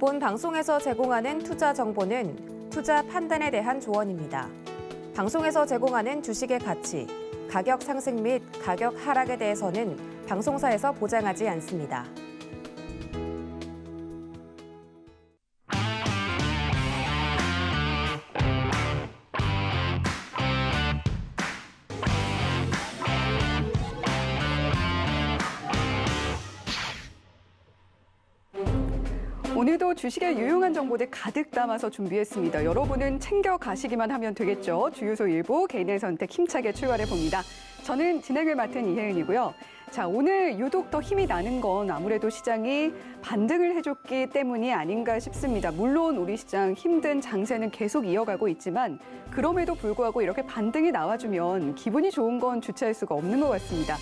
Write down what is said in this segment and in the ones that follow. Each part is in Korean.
본 방송에서 제공하는 투자 정보는 투자 판단에 대한 조언입니다. 방송에서 제공하는 주식의 가치, 가격 상승 및 가격 하락에 대해서는 방송사에서 보장하지 않습니다. 오늘도 주식의 유용한 정보들 가득 담아서 준비했습니다. 여러분은 챙겨가시기만 하면 되겠죠. 주유소 일부 개인의 선택 힘차게 출발해 봅니다. 저는 진행을 맡은 이혜은이고요. 자, 오늘 유독 더 힘이 나는 건 아무래도 시장이 반등을 해줬기 때문이 아닌가 싶습니다. 물론 우리 시장 힘든 장세는 계속 이어가고 있지만 그럼에도 불구하고 이렇게 반등이 나와주면 기분이 좋은 건 주체할 수가 없는 것 같습니다.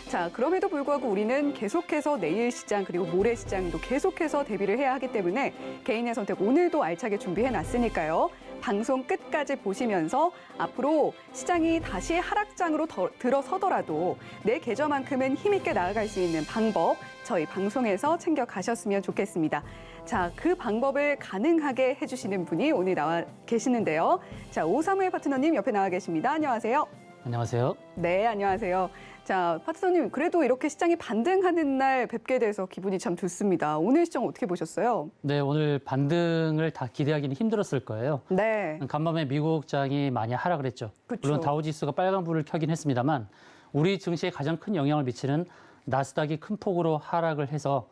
자, 그럼에도 불구하고 우리는 계속해서 내일 시장 그리고 모레 시장도 계속해서 대비를 해야 하기 때문에 개인의 선택 오늘도 알차게 준비해놨으니까요. 방송 끝까지 보시면서 앞으로 시장이 다시 하락장으로 들어서더라도 내 계좌만큼은 힘있게 나아갈 수 있는 방법 저희 방송에서 챙겨가셨으면 좋겠습니다. 자, 그 방법을 가능하게 해주시는 분이 오늘 나와 계시는데요. 자, 오사무엘 파트너님 옆에 나와 계십니다. 안녕하세요. 안녕하세요. 네, 안녕하세요. 자, 파트너님, 그래도 이렇게 시장이 반등하는 날 뵙게 돼서 기분이 참 좋습니다. 오늘 시장 어떻게 보셨어요? 네, 오늘 반등을 다 기대하기는 힘들었을 거예요. 네. 간밤에 미국장이 많이 하락을 했죠. 그쵸. 물론 다우지수가 빨간불을 켜긴 했습니다만 우리 증시에 가장 큰 영향을 미치는 나스닥이 큰 폭으로 하락을 해서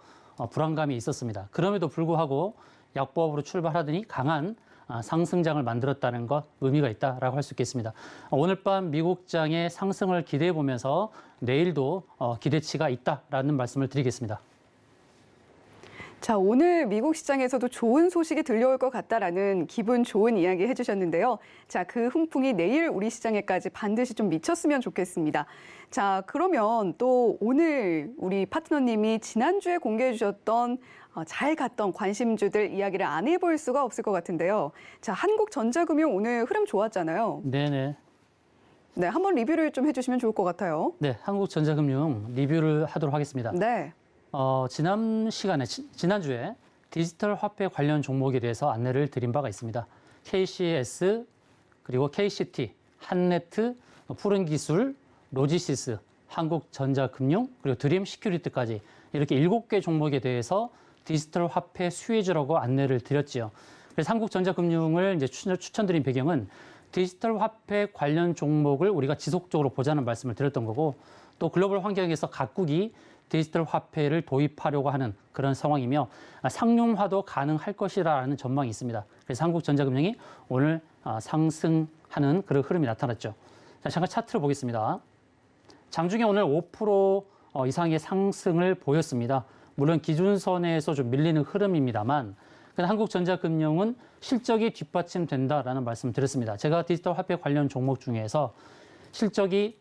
불안감이 있었습니다. 그럼에도 불구하고 약보합으로 출발하더니 강한 상승장을 만들었다는 것 의미가 있다라고 할 수 있겠습니다. 오늘 밤 미국장의 상승을 기대해 보면서 내일도 기대치가 있다라는 말씀을 드리겠습니다. 자, 오늘 미국 시장에서도 좋은 소식이 들려올 것 같다라는 기분 좋은 이야기 해주셨는데요. 자, 그 훈풍이 내일 우리 시장에까지 반드시 좀 미쳤으면 좋겠습니다. 자, 그러면 또 오늘 우리 파트너님이 지난주에 공개해 주셨던 잘 갔던 관심주들 이야기를 안 해볼 수가 없을 것 같은데요. 자, 한국전자금융 오늘 흐름 좋았잖아요. 네네. 네, 한번 리뷰를 좀 해주시면 좋을 것 같아요. 네, 한국전자금융 리뷰를 하도록 하겠습니다. 네. 지난주에 디지털 화폐 관련 종목에 대해서 안내를 드린 바가 있습니다. KCS, 그리고 KCT, 한네트, 푸른기술, 로지시스, 한국전자금융, 그리고 드림 시큐리티까지 이렇게 7개 종목에 대해서 디지털 화폐 수혜주라고 안내를 드렸지요. 그래서 한국전자금융을 이제 추천드린 배경은 디지털 화폐 관련 종목을 우리가 지속적으로 보자는 말씀을 드렸던 거고 또 글로벌 환경에서 각국이 디지털 화폐를 도입하려고 하는 그런 상황이며 상용화도 가능할 것이라는 전망이 있습니다. 그래서 한국전자금융이 오늘 상승하는 그런 흐름이 나타났죠. 자, 잠깐 차트를 보겠습니다. 장중에 오늘 5% 이상의 상승을 보였습니다. 물론 기준선에서 좀 밀리는 흐름입니다만 한국전자금융은 실적이 뒷받침된다라는 말씀 드렸습니다. 제가 디지털 화폐 관련 종목 중에서 실적이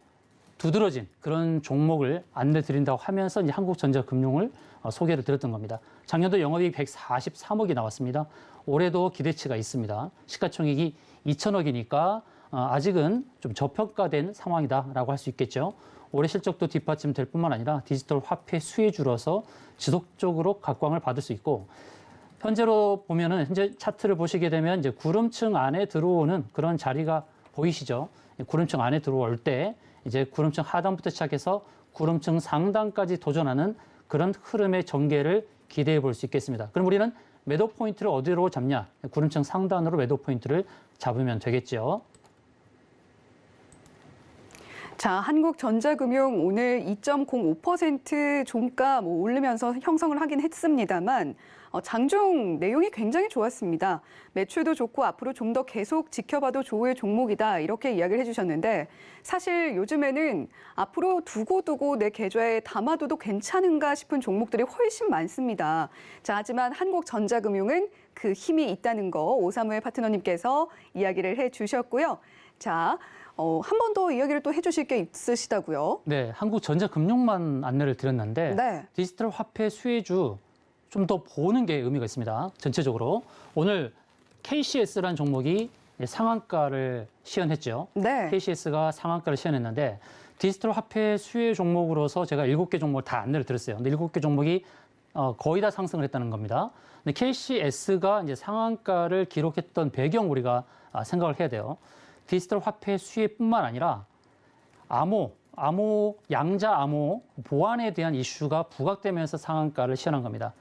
두드러진 그런 종목을 안내 드린다고 하면서 이제 한국전자금융을 소개를 드렸던 겁니다. 작년도 영업이익 143억이 나왔습니다. 올해도 기대치가 있습니다. 시가총액이 2천억이니까 아직은 좀 저평가된 상황이다라고 할 수 있겠죠. 올해 실적도 뒷받침될 뿐만 아니라 디지털 화폐 수혜주로서 지속적으로 각광을 받을 수 있고 현재로 보면은 현재 차트를 보시게 되면 이제 구름층 안에 들어오는 그런 자리가 보이시죠? 구름층 안에 들어올 때 이제 구름층 하단부터 시작해서 구름층 상단까지 도전하는 그런 흐름의 전개를 기대해 볼 수 있겠습니다. 그럼 우리는 매도 포인트를 어디로 잡냐? 구름층 상단으로 매도 포인트를 잡으면 되겠죠. 자, 한국전자금융 오늘 2.05% 종가 오르면서 형성을 하긴 했습니다만 장중 내용이 굉장히 좋았습니다. 매출도 좋고 앞으로 좀 더 계속 지켜봐도 좋을 종목이다 이렇게 이야기를 해주셨는데 사실 요즘에는 앞으로 두고두고 내 계좌에 담아둬도 괜찮은가 싶은 종목들이 훨씬 많습니다. 자, 하지만 한국전자금융은 그 힘이 있다는 거 오사무엘 파트너님께서 이야기를 해주셨고요. 자, 한 번 더 이야기를 또 해주실 게 있으시다고요? 네, 한국전자금융만 안내를 드렸는데 네. 디지털 화폐 수혜주 좀 더 보는 게 의미가 있습니다. 전체적으로 오늘 KCS라는 종목이 상한가를 시현했죠. 네. KCS가 상한가를 시현했는데 디지털 화폐 수혜 종목으로서 제가 7개 종목을 다 안내를 드렸어요. 근데 7개 종목이 거의 다 상승을 했다는 겁니다. 근데 KCS가 이제 상한가를 기록했던 배경 우리가 생각을 해야 돼요. 디지털 화폐 수혜뿐만 아니라 양자 암호 보안에 대한 이슈가 부각되면서 상한가를 시현한 겁니다.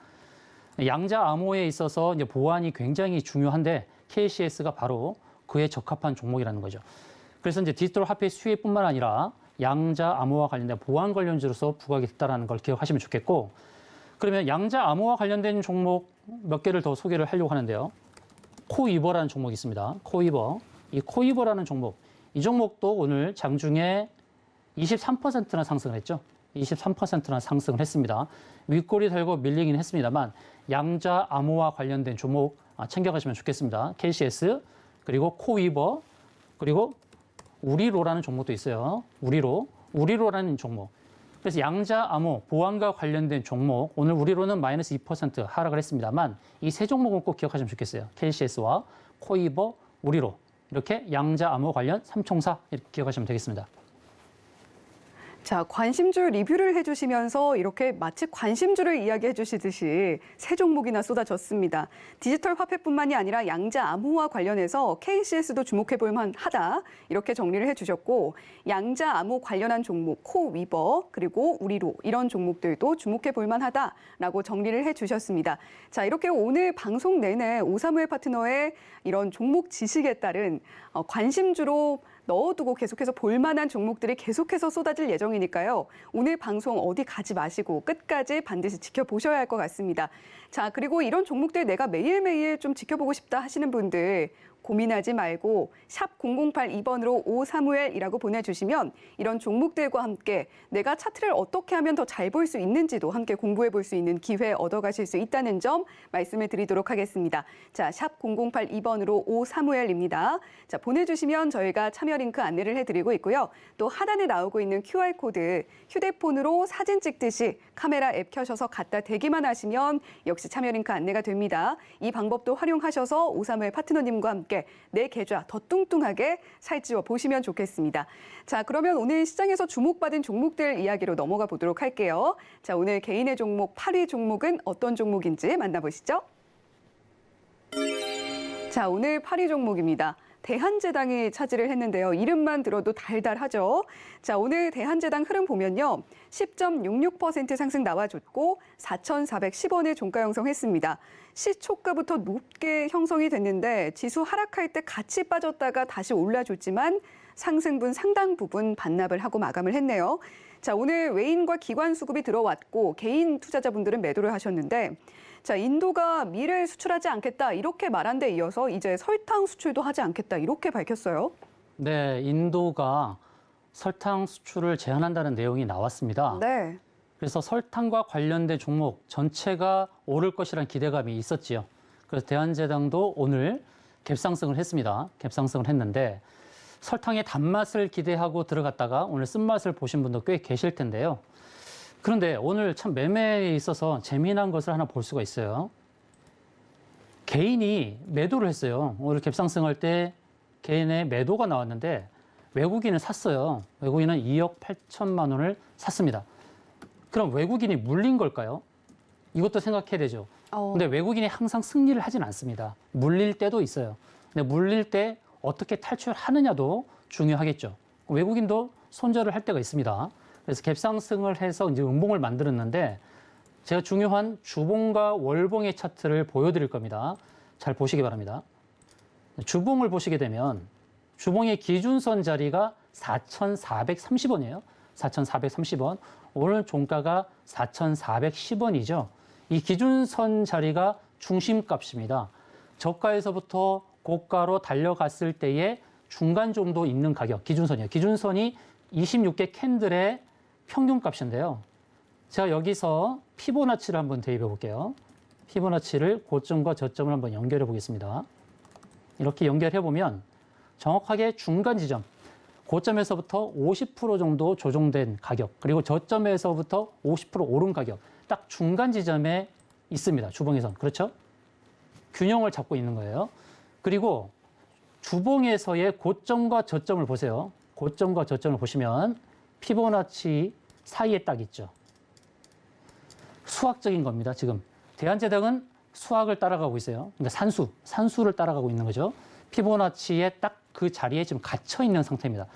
양자 암호에 있어서 이제 보안이 굉장히 중요한데 KCS가 바로 그에 적합한 종목이라는 거죠. 그래서 이제 디지털 화폐 수혜뿐만 아니라 양자 암호와 관련된 보안 관련주로서 부각이 됐다는 걸 기억하시면 좋겠고, 그러면 양자 암호와 관련된 종목 몇 개를 더 소개를 하려고 하는데요. 코이버라는 종목이 있습니다. 코이버. 이 코이버라는 종목, 이 종목도 오늘 장중에 23%나 상승을 했죠. 23%나 상승을 했습니다. 윗골이 달고 밀리긴 했습니다만 양자 암호와 관련된 종목 챙겨가시면 좋겠습니다. KCS, 그리고 코이버, 그리고 우리로라는 종목도 있어요. 우리로라는 종목. 그래서 양자 암호 보안과 관련된 종목, 오늘 우리로는 마이너스 2% 하락을 했습니다만 이 세 종목은 꼭 기억하시면 좋겠어요. KCS와 코이버, 우리로, 이렇게 양자 암호 관련 삼총사 이렇게 기억하시면 되겠습니다. 자, 관심주 리뷰를 해주시면서 이렇게 마치 관심주를 이야기해 주시듯이 세 종목이나 쏟아졌습니다. 디지털 화폐뿐만이 아니라 양자 암호와 관련해서 KCS도 주목해 볼 만하다, 이렇게 정리를 해주셨고, 양자 암호 관련한 종목 코위버 그리고 우리로, 이런 종목들도 주목해 볼 만하다라고 정리를 해주셨습니다. 자, 이렇게 오늘 방송 내내 오사무엘 파트너의 이런 종목 지식에 따른 관심주로 넣어두고 계속해서 볼만한 종목들이 계속해서 쏟아질 예정이니까요. 오늘 방송 어디 가지 마시고 끝까지 반드시 지켜보셔야 할 것 같습니다. 자, 그리고 이런 종목들 내가 매일매일 좀 지켜보고 싶다 하시는 분들, 고민하지 말고 샵 0082번으로 오사무엘이라고 보내주시면 이런 종목들과 함께 내가 차트를 어떻게 하면 더 잘 볼 수 있는지도 함께 공부해 볼 수 있는 기회 얻어가실 수 있다는 점 말씀을 드리도록 하겠습니다. 자, 샵 0082번으로 오사무엘입니다. 자, 보내주시면 저희가 참여 링크 안내를 해드리고 있고요. 또 하단에 나오고 있는 QR코드, 휴대폰으로 사진 찍듯이 카메라 앱 켜셔서 갖다 대기만 하시면 역시 참여 링크 안내가 됩니다. 이 방법도 활용하셔서 오사무엘 파트너님과 함께 내 계좌 더 뚱뚱하게 살찌워 보시면 좋겠습니다. 자, 그러면 오늘 시장에서 주목받은 종목들 이야기로 넘어가 보도록 할게요. 자, 오늘 개인의 종목 8위 종목은 어떤 종목인지 만나보시죠. 자, 오늘 8위 종목입니다. 대한제당이 차지를 했는데요. 이름만 들어도 달달하죠. 자, 오늘 대한제당 흐름 보면요. 10.66% 상승 나와줬고 4,410원에 종가 형성했습니다. 시초가부터 높게 형성이 됐는데 지수 하락할 때 같이 빠졌다가 다시 올라줬지만 상승분 상당 부분 반납을 하고 마감을 했네요. 자, 오늘 외인과 기관 수급이 들어왔고 개인 투자자분들은 매도를 하셨는데, 자, 인도가 밀을 수출하지 않겠다 이렇게 말한 데 이어서 이제 설탕 수출도 하지 않겠다 이렇게 밝혔어요. 네, 인도가 설탕 수출을 제한한다는 내용이 나왔습니다. 네. 그래서 설탕과 관련된 종목 전체가 오를 것이라는 기대감이 있었지요. 그래서 대한제당도 오늘 갭상승을 했습니다. 갭상승을 했는데 설탕의 단맛을 기대하고 들어갔다가 오늘 쓴맛을 보신 분도 꽤 계실 텐데요. 그런데 오늘 참 매매에 있어서 재미난 것을 하나 볼 수가 있어요. 개인이 매도를 했어요. 오늘 갭상승할 때 개인의 매도가 나왔는데 외국인은 샀어요. 외국인은 2억 8천만 원을 샀습니다. 그럼 외국인이 물린 걸까요? 이것도 생각해야 되죠. 근데 외국인이 항상 승리를 하진 않습니다. 물릴 때도 있어요. 근데 물릴 때 어떻게 탈출하느냐도 중요하겠죠. 외국인도 손절을 할 때가 있습니다. 그래서 갭상승을 해서 이제 음봉을 만들었는데 제가 중요한 주봉과 월봉의 차트를 보여드릴 겁니다. 잘 보시기 바랍니다. 주봉을 보시게 되면 주봉의 기준선 자리가 4,430원이에요. 4,430원. 오늘 종가가 4,410원이죠. 이 기준선 자리가 중심값입니다. 저가에서부터 고가로 달려갔을 때의 중간 정도 있는 가격, 기준선이에요. 기준선이 26개 캔들의 평균값인데요. 제가 여기서 피보나치를 한번 대입해 볼게요. 피보나치를 고점과 저점을 한번 연결해 보겠습니다. 이렇게 연결해 보면 정확하게 중간 지점, 고점에서부터 50% 정도 조정된 가격, 그리고 저점에서부터 50% 오른 가격, 딱 중간 지점에 있습니다. 주봉에선. 그렇죠? 균형을 잡고 있는 거예요. 그리고 주봉에서의 고점과 저점을 보세요. 고점과 저점을 보시면 피보나치 사이에 딱 있죠. 수학적인 겁니다. 지금 대한제당은 수학을 따라가고 있어요. 그러니까 산수를 따라가고 있는 거죠. 피보나치의 딱 그 자리에 지금 갇혀 있는 상태입니다.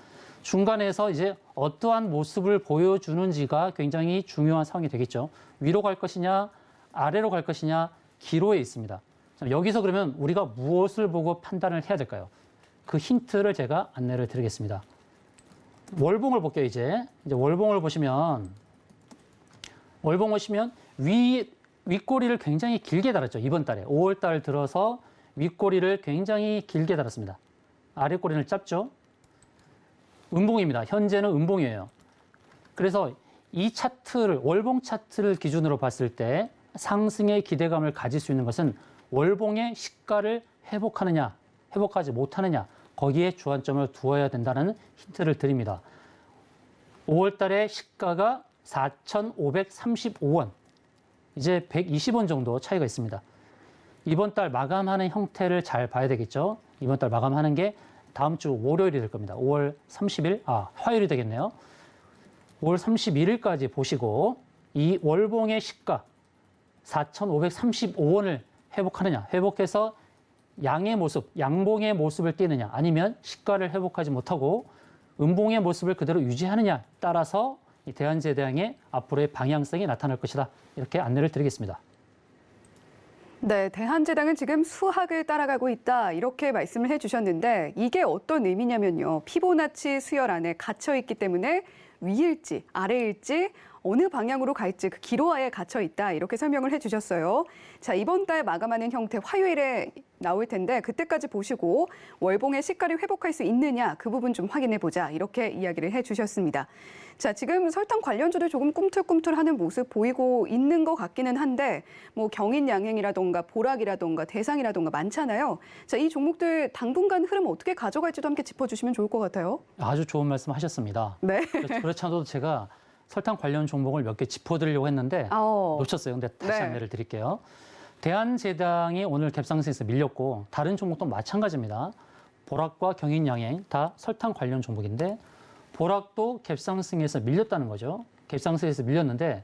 중간에서 이제 어떠한 모습을 보여주는지가 굉장히 중요한 상황이 되겠죠. 위로 갈 것이냐, 아래로 갈 것이냐, 기로에 있습니다. 여기서 그러면 우리가 무엇을 보고 판단을 해야 될까요? 그 힌트를 제가 안내를 드리겠습니다. 월봉을 볼게요, 이제 월봉을 보시면 윗꼬리를 굉장히 길게 달았죠. 이번 달에 5월 달 들어서 윗꼬리를 굉장히 길게 달았습니다. 아랫꼬리를 짧죠. 음봉입니다. 현재는 음봉이에요. 그래서 이 차트를 월봉 차트를 기준으로 봤을 때 상승의 기대감을 가질 수 있는 것은 월봉의 시가를 회복하느냐, 회복하지 못하느냐, 거기에 주안점을 두어야 된다는 힌트를 드립니다. 5월 달에 시가가 4,535원, 이제 120원 정도 차이가 있습니다. 이번 달 마감하는 형태를 잘 봐야 되겠죠. 이번 달 마감하는 게 다음 주 월요일이 될 겁니다. 5월 30일, 화요일이 되겠네요. 5월 31일까지 보시고 이 월봉의 시가 4,535원을 회복하느냐, 회복해서 양의 모습, 양봉의 모습을 띠느냐, 아니면 시가를 회복하지 못하고 음봉의 모습을 그대로 유지하느냐에 따라서 이 대한제당의 앞으로의 방향성이 나타날 것이다. 이렇게 안내를 드리겠습니다. 네, 대한제당은 지금 수학을 따라가고 있다 이렇게 말씀을 해주셨는데 이게 어떤 의미냐면요. 피보나치 수열 안에 갇혀 있기 때문에 위일지 아래일지 어느 방향으로 갈지 그 기로화에 갇혀 있다 이렇게 설명을 해주셨어요. 자, 이번 달 마감하는 형태 화요일에 나올 텐데 그때까지 보시고 월봉의 시가를 회복할 수 있느냐 그 부분 좀 확인해 보자 이렇게 이야기를 해주셨습니다. 자, 지금 설탕 관련주들 조금 꿈틀꿈틀하는 모습 보이고 있는 것 같기는 한데 뭐 경인양행이라던가 보락이라던가 대상이라던가 많잖아요. 자, 이 종목들 당분간 흐름 어떻게 가져갈지도 함께 짚어주시면 좋을 것 같아요. 아주 좋은 말씀 하셨습니다. 네. 그렇지 않아도 제가 설탕 관련 종목을 몇 개 짚어드리려고 했는데 놓쳤어요. 근데 다시 네. 안내를 드릴게요. 대한제당이 오늘 갭상승에서 밀렸고 다른 종목도 마찬가지입니다. 보락과 경인양행 다 설탕 관련 종목인데 보락도 갭상승에서 밀렸다는 거죠. 갭상승에서 밀렸는데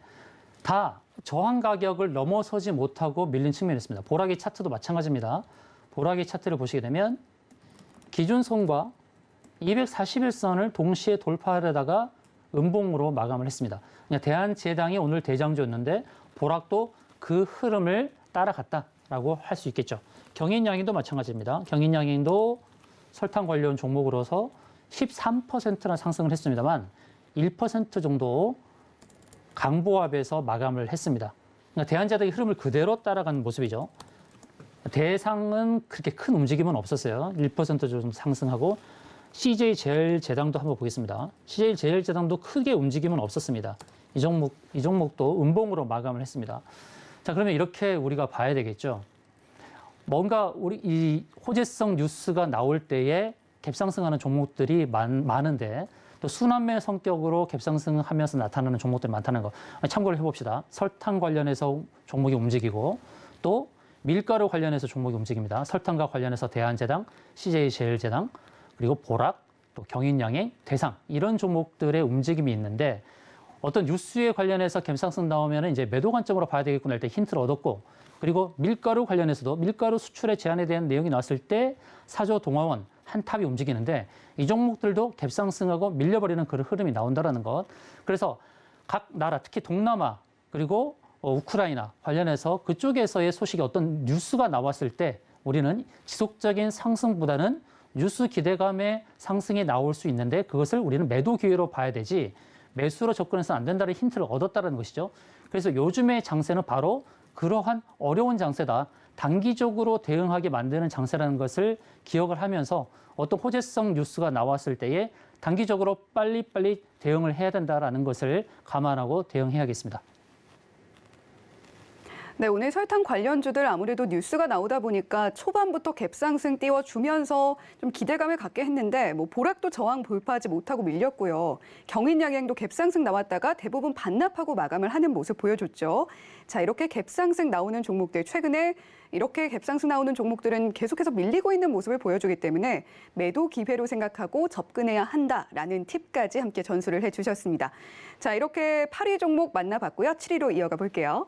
다 저항 가격을 넘어서지 못하고 밀린 측면이 있습니다. 보락의 차트도 마찬가지입니다. 보락의 차트를 보시게 되면 기준선과 241선을 동시에 돌파하려다가 음봉으로 마감을 했습니다. 그냥 대한제당이 오늘 대장주였는데 보락도 그 흐름을 따라갔다라고 할 수 있겠죠. 경인양행도 마찬가지입니다. 경인양행도 설탕 관련 종목으로서 13%나 상승을 했습니다만 1% 정도 강보합에서 마감을 했습니다. 그러니까 대한제당의 흐름을 그대로 따라가는 모습이죠. 대상은 그렇게 큰 움직임은 없었어요. 1% 정도 상승하고 CJ제일제당도 한번 보겠습니다. CJ제일제당도 크게 움직임은 없었습니다. 이 종목도 음봉으로 마감을 했습니다. 자, 그러면 이렇게 우리가 봐야 되겠죠. 뭔가 우리 이 호재성 뉴스가 나올 때에 갭상승하는 종목들이 많은데 또 순환매 성격으로 갭상승하면서 나타나는 종목들이 많다는 거 참고를 해봅시다. 설탕 관련해서 종목이 움직이고 또 밀가루 관련해서 종목이 움직입니다. 설탕과 관련해서 대한제당, CJ제일제당, 그리고 보락, 또 경인양행, 대상 이런 종목들의 움직임이 있는데 어떤 뉴스에 관련해서 갭상승 나오면 이제 매도 관점으로 봐야 되겠구나 할 때 힌트를 얻었고 그리고 밀가루 관련해서도 밀가루 수출의 제한에 대한 내용이 나왔을 때 사조 동화원 한탑이 움직이는데 이 종목들도 갭상승하고 밀려버리는 그런 흐름이 나온다는 것. 그래서 각 나라 특히 동남아 그리고 우크라이나 관련해서 그쪽에서의 소식이 어떤 뉴스가 나왔을 때 우리는 지속적인 상승보다는 뉴스 기대감의 상승이 나올 수 있는데 그것을 우리는 매도 기회로 봐야 되지 매수로 접근해서는 안 된다는 힌트를 얻었다는 것이죠. 그래서 요즘의 장세는 바로 그러한 어려운 장세다. 단기적으로 대응하게 만드는 장세라는 것을 기억을 하면서 어떤 호재성 뉴스가 나왔을 때에 단기적으로 빨리빨리 대응을 해야 된다는 것을 감안하고 대응해야겠습니다. 네, 오늘 설탕 관련주들 아무래도 뉴스가 나오다 보니까 초반부터 갭상승 띄워주면서 좀 기대감을 갖게 했는데 뭐 보락도 저항 돌파하지 못하고 밀렸고요. 경인양행도 갭상승 나왔다가 대부분 반납하고 마감을 하는 모습 보여줬죠. 자, 이렇게 갭상승 나오는 종목들 최근에 이렇게 갭상승 나오는 종목들은 계속해서 밀리고 있는 모습을 보여주기 때문에 매도 기회로 생각하고 접근해야 한다라는 팁까지 함께 전수를 해주셨습니다. 자, 이렇게 8위 종목 만나봤고요. 7위로 이어가 볼게요.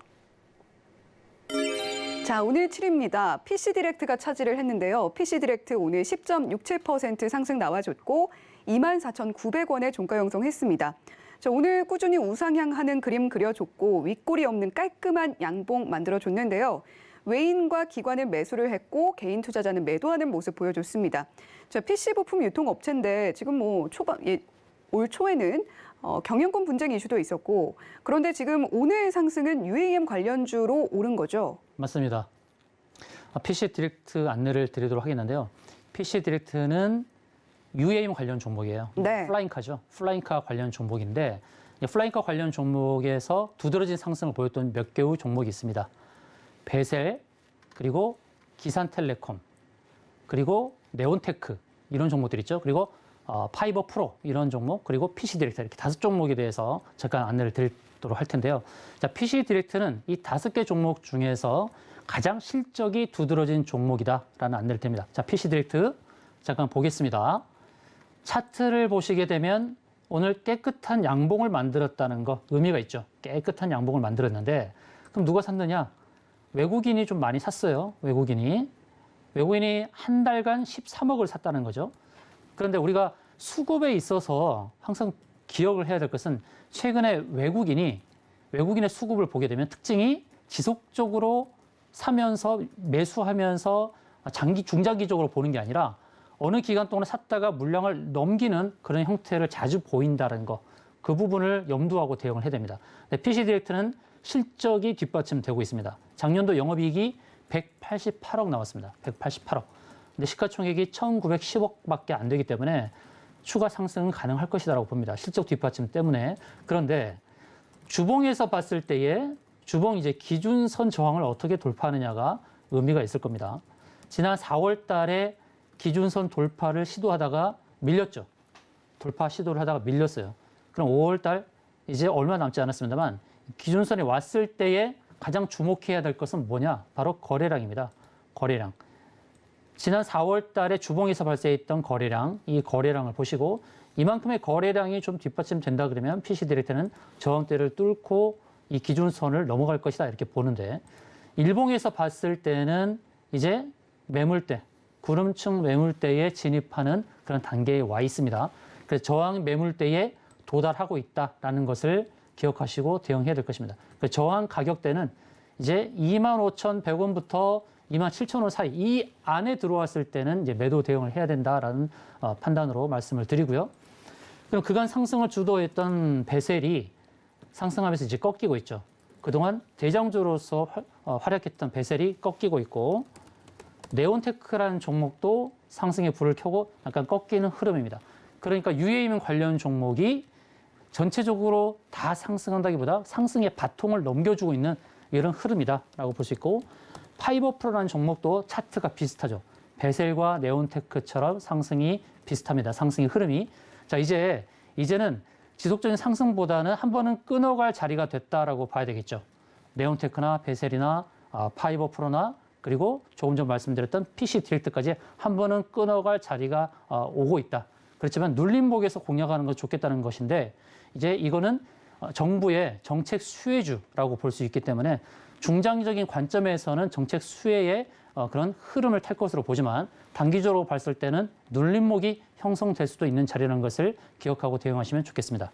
자, 오늘 7위입니다. PC디렉트가 차지를 했는데요. PC디렉트 오늘 10.67% 상승 나와줬고 24,900원에 종가 형성했습니다. 자, 오늘 꾸준히 우상향하는 그림 그려줬고 윗골이 없는 깔끔한 양봉 만들어줬는데요. 외인과 기관은 매수를 했고 개인 투자자는 매도하는 모습 보여줬습니다. 자, PC 부품 유통업체인데 지금 올 초에는 경영권 분쟁 이슈도 있었고 그런데 지금 오늘 상승은 UAM 관련주로 오른 거죠? 맞습니다. PC 디렉트 안내를 드리도록 하겠는데요. PC 디렉트는 UAM 관련 종목이에요. 네. 플라잉카죠. 플라잉카 관련 종목인데 플라잉카 관련 종목에서 두드러진 상승을 보였던 몇 개의 종목이 있습니다. 베셀, 그리고 기산텔레콤, 그리고 네온테크 이런 종목들 있죠. 그리고 파이버 프로 이런 종목, 그리고 PC 디렉트 이렇게 5종목에 대해서 잠깐 안내를 드리도록 할 텐데요. 자, PC 디렉트는 이 5개 종목 중에서 가장 실적이 두드러진 종목이다라는 안내를 드립니다. 자, PC 디렉트 잠깐 보겠습니다. 차트를 보시게 되면 오늘 깨끗한 양봉을 만들었다는 거 의미가 있죠. 깨끗한 양봉을 만들었는데 그럼 누가 샀느냐? 외국인이 좀 많이 샀어요. 외국인이 한 달간 13억을 샀다는 거죠. 그런데 우리가 수급에 있어서 항상 기억을 해야 될 것은 최근에 외국인의 수급을 보게 되면 특징이 지속적으로 사면서 매수하면서 중장기적으로 보는 게 아니라 어느 기간 동안 샀다가 물량을 넘기는 그런 형태를 자주 보인다는 거, 그 부분을 염두하고 대응을 해야 됩니다. PC 디렉트는 실적이 뒷받침되고 있습니다. 작년도 영업이익이 188억 나왔습니다. 188억. 근데 시가총액이 1,910억밖에 안 되기 때문에 추가 상승은 가능할 것이라고 봅니다. 실적 뒷받침 때문에. 그런데 주봉에서 봤을 때에 주봉 이제 기준선 저항을 어떻게 돌파하느냐가 의미가 있을 겁니다. 지난 4월 달에 기준선 돌파를 시도하다가 밀렸죠. 돌파 시도를 하다가 밀렸어요. 그럼 5월 달 이제 얼마 남지 않았습니다만 기준선에 왔을 때에 가장 주목해야 될 것은 뭐냐? 바로 거래량입니다. 거래량. 지난 4월 달에 주봉에서 발생했던 거래량, 이 거래량을 보시고 이만큼의 거래량이 좀 뒷받침된다 그러면 PC 디렉트는 저항대를 뚫고 이 기준선을 넘어갈 것이다 이렇게 보는데 일봉에서 봤을 때는 이제 매물대, 구름층 매물대에 진입하는 그런 단계에 와 있습니다. 그래서 저항 매물대에 도달하고 있다라는 것을 기억하시고 대응해야 될 것입니다. 그 저항 가격대는 이제 25,100원부터 27,000원 사이 이 안에 들어왔을 때는 이제 매도 대응을 해야 된다라는 판단으로 말씀을 드리고요. 그럼 그간 상승을 주도했던 베셀이 상승하면서 이제 꺾이고 있죠. 그동안 대장주로서 활약했던 베셀이 꺾이고 있고 네온테크라는 종목도 상승의 불을 켜고 약간 꺾이는 흐름입니다. 그러니까 UAM 관련 종목이 전체적으로 다 상승한다기보다 상승의 바통을 넘겨주고 있는 이런 흐름이다라고 볼 수 있고 파이버 프로라는 종목도 차트가 비슷하죠. 베셀과 네온테크처럼 상승이 비슷합니다. 상승의 흐름이. 자, 이제는 지속적인 상승보다는 한 번은 끊어갈 자리가 됐다라고 봐야 되겠죠. 네온테크나 베셀이나 파이버 프로나 그리고 조금 전 말씀드렸던 PC 디렉트까지 한 번은 끊어갈 자리가 오고 있다. 그렇지만 눌림목에서 공략하는 건 좋겠다는 것인데 이제 이거는 정부의 정책 수혜주라고 볼 수 있기 때문에 중장기적인 관점에서는 정책 수혜의 그런 흐름을 탈 것으로 보지만 단기적으로 봤을 때는 눌림목이 형성될 수도 있는 자리라는 것을 기억하고 대응하시면 좋겠습니다.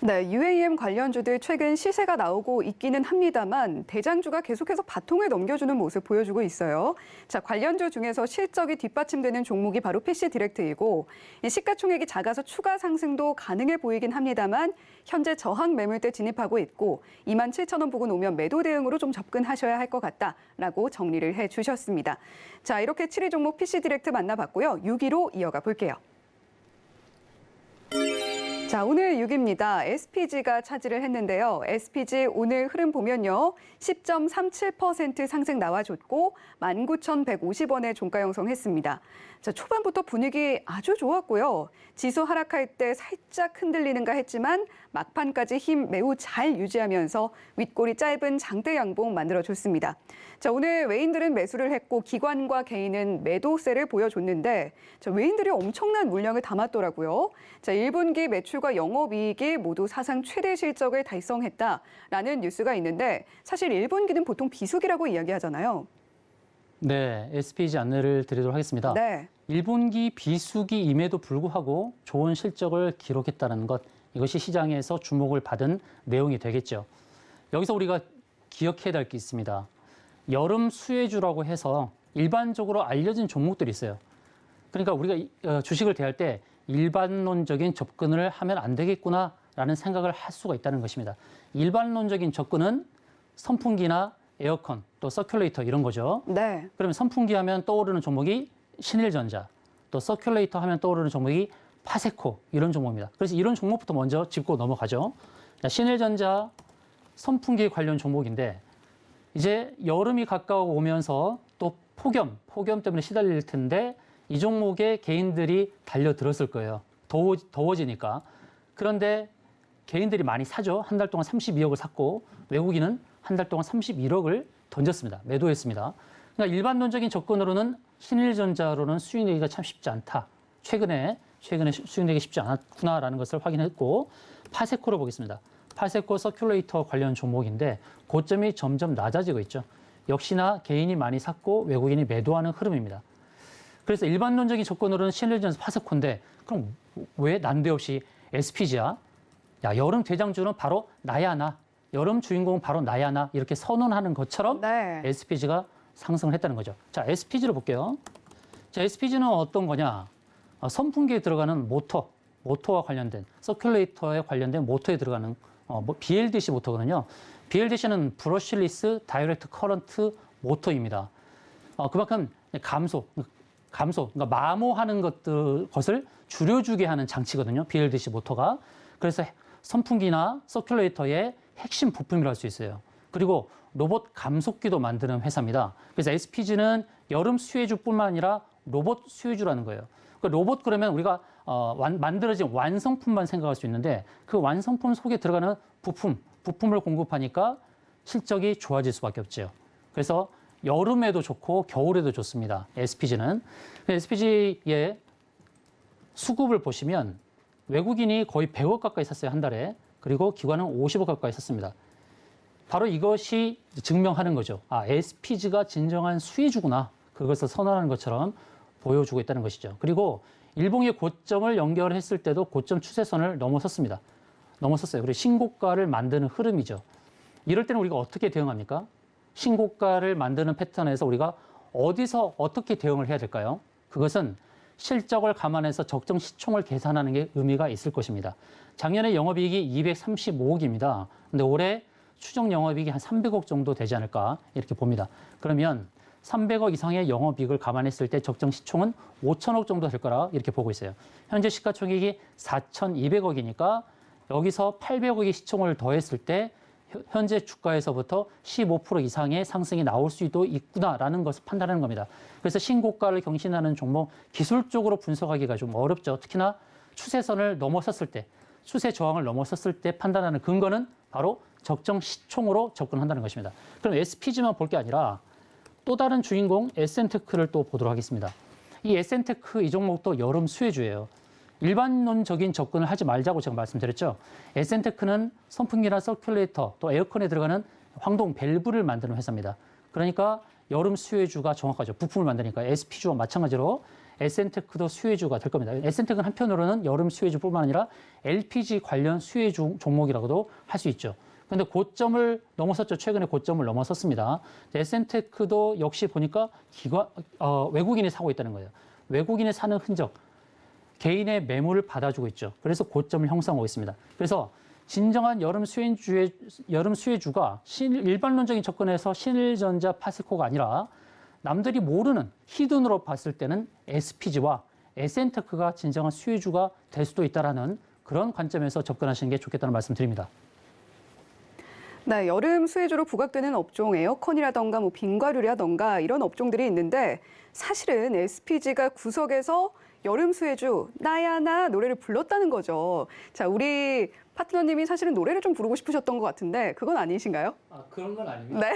네, UAM 관련주들 최근 시세가 나오고 있기는 합니다만 대장주가 계속해서 바통을 넘겨주는 모습 보여주고 있어요. 자, 관련주 중에서 실적이 뒷받침되는 종목이 바로 PC 디렉트이고 시가총액이 작아서 추가 상승도 가능해 보이긴 합니다만 현재 저항 매물대 진입하고 있고 27,000원 부근 오면 매도 대응으로 좀 접근하셔야 할 것 같다라고 정리를 해주셨습니다. 자, 이렇게 7위 종목 PC 디렉트 만나봤고요. 6위로 이어가 볼게요. 자, 오늘 6위입니다. SPG가 차지를 했는데요. SPG 오늘 흐름 보면요. 10.37% 상승 나와줬고 19,150원에 종가 형성했습니다. 자, 초반부터 분위기 아주 좋았고요. 지수 하락할 때 살짝 흔들리는가 했지만 막판까지 힘 매우 잘 유지하면서 윗골이 짧은 장대 양봉 만들어줬습니다. 자, 오늘 외인들은 매수를 했고 기관과 개인은 매도세를 보여줬는데 자, 외인들이 엄청난 물량을 담았더라고요. 자, 1분기 매출과 수혜주가 영업이익이 모두 사상 최대 실적을 달성했다라는 뉴스가 있는데 사실 1분기는 보통 비수기라고 이야기하잖아요. 네, SPG 안내를 드리도록 하겠습니다. 네. 1분기 비수기임에도 불구하고 좋은 실적을 기록했다는 것, 이것이 시장에서 주목을 받은 내용이 되겠죠. 여기서 우리가 기억해야 될 게 있습니다. 여름 수혜주라고 해서 일반적으로 알려진 종목들이 있어요. 그러니까 우리가 주식을 대할 때 일반론적인 접근을 하면 안 되겠구나라는 생각을 할 수가 있다는 것입니다. 일반론적인 접근은 선풍기나 에어컨, 또 서큘레이터 이런 거죠. 네. 그러면 선풍기 하면 떠오르는 종목이 신일전자, 또 서큘레이터 하면 떠오르는 종목이 파세코 이런 종목입니다. 그래서 이런 종목부터 먼저 짚고 넘어가죠. 자, 신일전자 선풍기 관련 종목인데 이제 여름이 가까워 오면서 또 폭염 때문에 시달릴 텐데 이 종목에 개인들이 달려들었을 거예요. 더워지니까. 그런데 개인들이 많이 사죠. 한 달 동안 32억을 샀고 외국인은 한 달 동안 31억을 던졌습니다. 매도했습니다. 그러니까 일반론적인 접근으로는 신일전자로는 수익 내기가 참 쉽지 않다. 최근에 수익 내기 쉽지 않았구나라는 것을 확인했고 파세코로 보겠습니다. 파세코 서큘레이터 관련 종목인데 고점이 점점 낮아지고 있죠. 역시나 개인이 많이 샀고 외국인이 매도하는 흐름입니다. 그래서 일반론적인 접근으로는 신일전자 파세코인데 그럼 왜 난데없이 SPG야? 야, 여름 대장주는 바로 나야 나. 여름 주인공은 바로 나야 나. 이렇게 선언하는 것처럼 네. SPG가 상승을 했다는 거죠. 자, SPG를 볼게요. 자, SPG는 어떤 거냐? 선풍기에 들어가는 모터와 관련된, 서큘레이터에 관련된 모터에 들어가는 BLDC 모터거든요. BLDC는 브러쉬리스 다이렉트 커런트 모터입니다. 그만큼 그러니까 마모하는 것을 줄여주게 하는 장치거든요. BLDC 모터가. 그래서 선풍기나 서큘레이터의 핵심 부품이라 할 수 있어요. 그리고 로봇 감속기도 만드는 회사입니다. 그래서 SPG는 여름 수혜주뿐만 아니라 로봇 수혜주라는 거예요. 그러니까 로봇 그러면 우리가 만들어진 완성품만 생각할 수 있는데 그 완성품 속에 들어가는 부품을 공급하니까 실적이 좋아질 수밖에 없죠. 그래서 여름에도 좋고 겨울에도 좋습니다. SPG는. SPG의 수급을 보시면 외국인이 거의 100억 가까이 샀어요, 한 달에. 그리고 기관은 50억 가까이 샀습니다. 바로 이것이 증명하는 거죠. SPG가 진정한 수혜주구나. 그것을 선언하는 것처럼 보여주고 있다는 것이죠. 그리고 일봉의 고점을 연결했을 때도 고점 추세선을 넘어섰습니다. 그리고 신고가를 만드는 흐름이죠. 이럴 때는 우리가 어떻게 대응합니까? 신고가를 만드는 패턴에서 우리가 어디서 어떻게 대응을 해야 될까요? 그것은 실적을 감안해서 적정 시총을 계산하는 게 의미가 있을 것입니다. 작년에 영업이익이 235억입니다. 근데 올해 추정 영업이익이 한 300억 정도 되지 않을까 이렇게 봅니다. 그러면 300억 이상의 영업이익을 감안했을 때 적정 시총은 5천억 정도 될 거라 이렇게 보고 있어요. 현재 시가총액이 4,200억이니까 여기서 800억의 시총을 더했을 때 현재 주가에서부터 15% 이상의 상승이 나올 수도 있구나라는 것을 판단하는 겁니다. 그래서 신고가를 경신하는 종목 기술적으로 분석하기가 좀 어렵죠. 특히나 추세선을 넘어섰을 때, 추세 저항을 넘어섰을 때 판단하는 근거는 바로 적정 시총으로 접근한다는 것입니다. 그럼 SPG만 볼 게 아니라 또 다른 주인공 SN테크를 또 보도록 하겠습니다. 이 SN테크 이 종목도 여름 수혜주예요. 일반론적인 접근을 하지 말자고 제가 말씀드렸죠. SN테크는 선풍기나 서큘레이터 또 에어컨에 들어가는 황동 밸브를 만드는 회사입니다. 그러니까 여름 수혜주가 정확하죠. 부품을 만드니까 SPG와 마찬가지로 SN테크도 수혜주가 될 겁니다. SN테크는 한편으로는 여름 수혜주뿐만 아니라 LPG 관련 수혜주 종목이라고도 할 수 있죠. 그런데 고점을 넘어섰죠. 최근에 고점을 넘어섰습니다. SN테크도 역시 보니까 외국인이 사고 있다는 거예요. 외국인이 사는 흔적. 개인의 매물을 받아주고 있죠. 그래서 고점을 형성하고 있습니다. 그래서 진정한 여름 수혜주가 일반론적인 접근에서 신일전자 파세코가 아니라 남들이 모르는 히든으로 봤을 때는 SPG와 SN테크가 진정한 수혜주가 될 수도 있다는 그런 관점에서 접근하시는 게 좋겠다는 말씀드립니다. 네, 여름 수혜주로 부각되는 업종, 에어컨이라던가 빙과류라던가 이런 업종들이 있는데 사실은 SPG가 구석에서 여름 수혜주 나야 나 노래를 불렀다는 거죠. 자, 우리 파트너님이 사실은 노래를 좀 부르고 싶으셨던 것 같은데 그건 아니신가요? 아, 그런 건 아닙니다. 네.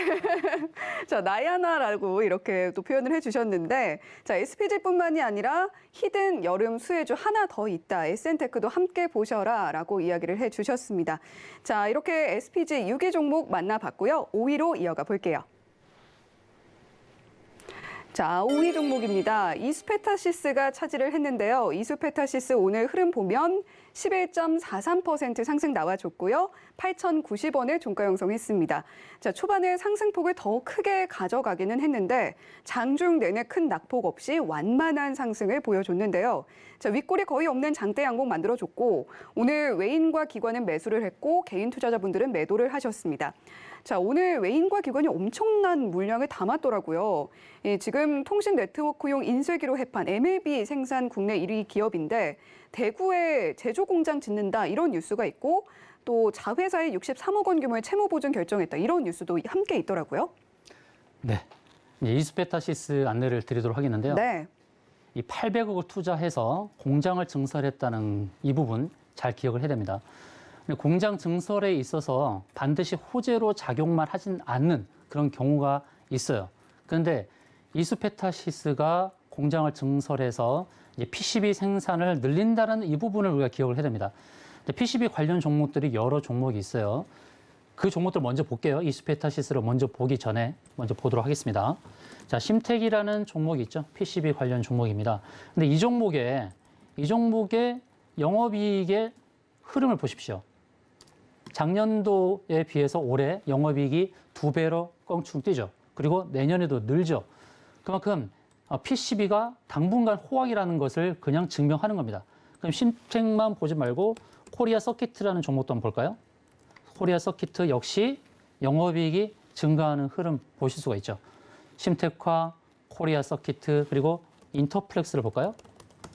자, 나야나라고 이렇게 또 표현을 해주셨는데, 자, SPG뿐만이 아니라 히든 여름 수혜주 하나 더 있다. SN테크도 함께 보셔라라고 이야기를 해주셨습니다. 자, 이렇게 SPG 6위 종목 만나봤고요. 5위로 이어가 볼게요. 자, 5위 종목입니다. 이수페타시스가 차지를 했는데요. 이수페타시스 오늘 흐름 보면 11.43% 상승 나와줬고요. 8,090원에 종가 형성했습니다. 자, 초반에 상승폭을 더 크게 가져가기는 했는데 장중 내내 큰 낙폭 없이 완만한 상승을 보여줬는데요. 자, 윗골이 거의 없는 장대 양봉 만들어줬고 오늘 외인과 기관은 매수를 했고 개인 투자자분들은 매도를 하셨습니다. 자, 오늘 외인과 기관이 엄청난 물량을 담았더라고요. 지금 통신 네트워크용 인쇄기로 해판 MLB 생산 국내 1위 기업인데 대구에 제조 공장 짓는다 이런 뉴스가 있고 또 자회사에 63억 원 규모의 채무 보증 결정했다 이런 뉴스도 함께 있더라고요. 네. 이제 이수페타시스 안내를 드리도록 하겠는데요. 네. 이 800억을 투자해서 공장을 증설했다는 이 부분 잘 기억을 해야 됩니다. 공장 증설에 있어서 반드시 호재로 작용만 하진 않는 그런 경우가 있어요. 그런데 이수페타시스가 공장을 증설해서 이제 PCB 생산을 늘린다는 이 부분을 우리가 기억을 해야 됩니다. PCB 관련 종목들이 여러 종목이 있어요. 그 종목들 먼저 볼게요. 이수페타시스를 먼저 보기 전에 먼저 보도록 하겠습니다. 자, 심텍이라는 종목이 있죠. PCB 관련 종목입니다. 근데 이 종목의 영업이익의 흐름을 보십시오. 작년도에 비해서 올해 영업이익이 2배로 껑충 뛰죠. 그리고 내년에도 늘죠. 그만큼 PCB가 당분간 호황이라는 것을 그냥 증명하는 겁니다. 그럼 심텍만 보지 말고 코리아 서키트라는 종목도 한번 볼까요? 코리아 서키트 역시 영업이익이 증가하는 흐름 보실 수가 있죠. 심텍과 코리아 서키트 그리고 인터플렉스를 볼까요?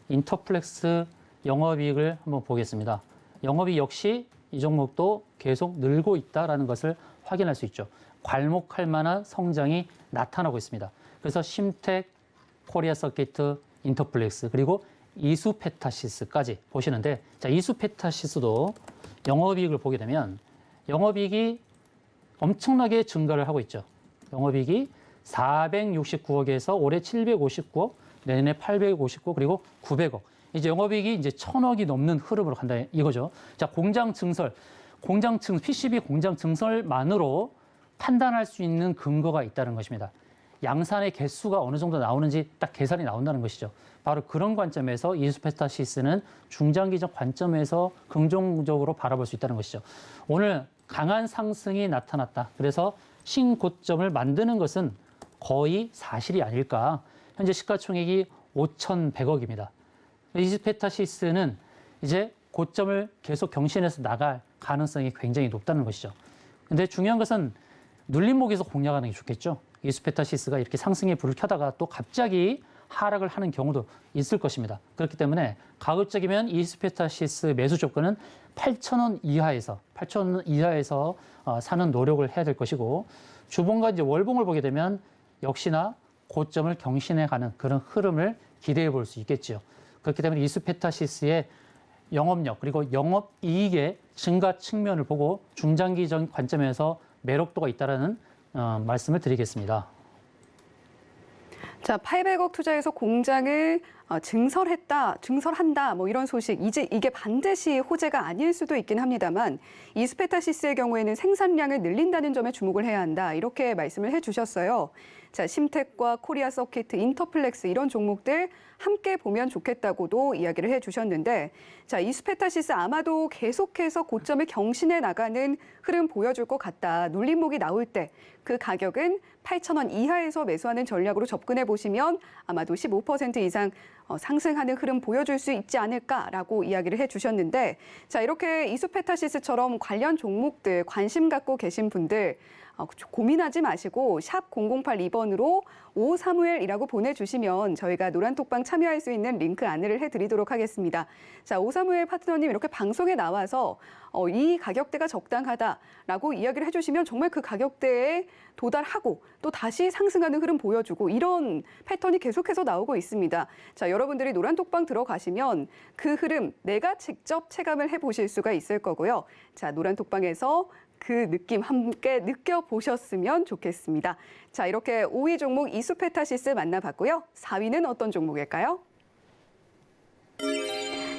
인터플렉스 영업이익을 한번 보겠습니다. 영업이익 역시 이 종목도 계속 늘고 있다는 것을 확인할 수 있죠. 괄목할 만한 성장이 나타나고 있습니다. 그래서 심텍, 코리아 서키트, 인터플렉스 그리고 이수페타시스까지 보시는데 자, 이수페타시스도 영업이익을 보게 되면 영업이익이 엄청나게 증가를 하고 있죠. 영업이익이 469억에서 올해 759억, 내년에 859억 그리고 900억. 이제 영업이익이 이제 1,000억이 넘는 흐름으로 간다 이거죠. 자, PCB 공장 증설만으로 판단할 수 있는 근거가 있다는 것입니다. 양산의 개수가 어느 정도 나오는지 딱 계산이 나온다는 것이죠. 바로 그런 관점에서 이수페타시스는 중장기적 관점에서 긍정적으로 바라볼 수 있다는 것이죠. 오늘 강한 상승이 나타났다. 그래서 신고점을 만드는 것은 거의 사실이 아닐까. 현재 시가총액이 5,100억입니다. 이수페타시스는 이제 고점을 계속 경신해서 나갈 가능성이 굉장히 높다는 것이죠. 근데 중요한 것은 눌림목에서 공략하는 게 좋겠죠. 이수페타시스가 이렇게 상승의 불을 켜다가 또 갑자기 하락을 하는 경우도 있을 것입니다. 그렇기 때문에 가급적이면 이수페타시스 매수 조건은 8,000원 이하에서 사는 노력을 해야 될 것이고 주봉과 이제 월봉을 보게 되면 역시나 고점을 경신해 가는 그런 흐름을 기대해 볼 수 있겠죠. 그렇기 때문에 이수페타시스의 영업력 그리고 영업이익의 증가 측면을 보고 중장기적 관점에서 매력도가 있다는 말씀을 드리겠습니다. 자, 800억 투자해서 공장을 증설한다, 뭐 이런 소식. 이게 반드시 호재가 아닐 수도 있긴 합니다만, 이수페타시스의 경우에는 생산량을 늘린다는 점에 주목을 해야 한다. 이렇게 말씀을 해주셨어요. 자, 심텍과 코리아 서키트, 인터플렉스 이런 종목들 함께 보면 좋겠다고도 이야기를 해주셨는데, 자, 이수페타시스 아마도 계속해서 고점을 경신해 나가는 흐름 보여줄 것 같다. 눌림목이 나올 때 그 가격은 8,000원 이하에서 매수하는 전략으로 접근해 보시면 아마도 15% 이상 상승하는 흐름 보여줄 수 있지 않을까라고 이야기를 해주셨는데, 자, 이렇게 이수페타시스처럼 관련 종목들 관심 갖고 계신 분들 고민하지 마시고 샵 0082번으로 오사무엘이라고 보내주시면 저희가 노란톡방 참여할 수 있는 링크 안내를 해드리도록 하겠습니다. 자, 오사무엘 파트너님 이렇게 방송에 나와서 이 가격대가 적당하다라고 이야기를 해주시면 정말 그 가격대에 도달하고 또 다시 상승하는 흐름 보여주고 이런 패턴이 계속해서 나오고 있습니다. 자, 여러분들이 노란톡방 들어가시면 그 흐름 내가 직접 체감을 해보실 수가 있을 거고요. 자, 노란톡방에서 그 느낌 함께 느껴보셨으면 좋겠습니다. 자, 이렇게 5위 종목 이수페타시스 만나봤고요. 4위는 어떤 종목일까요?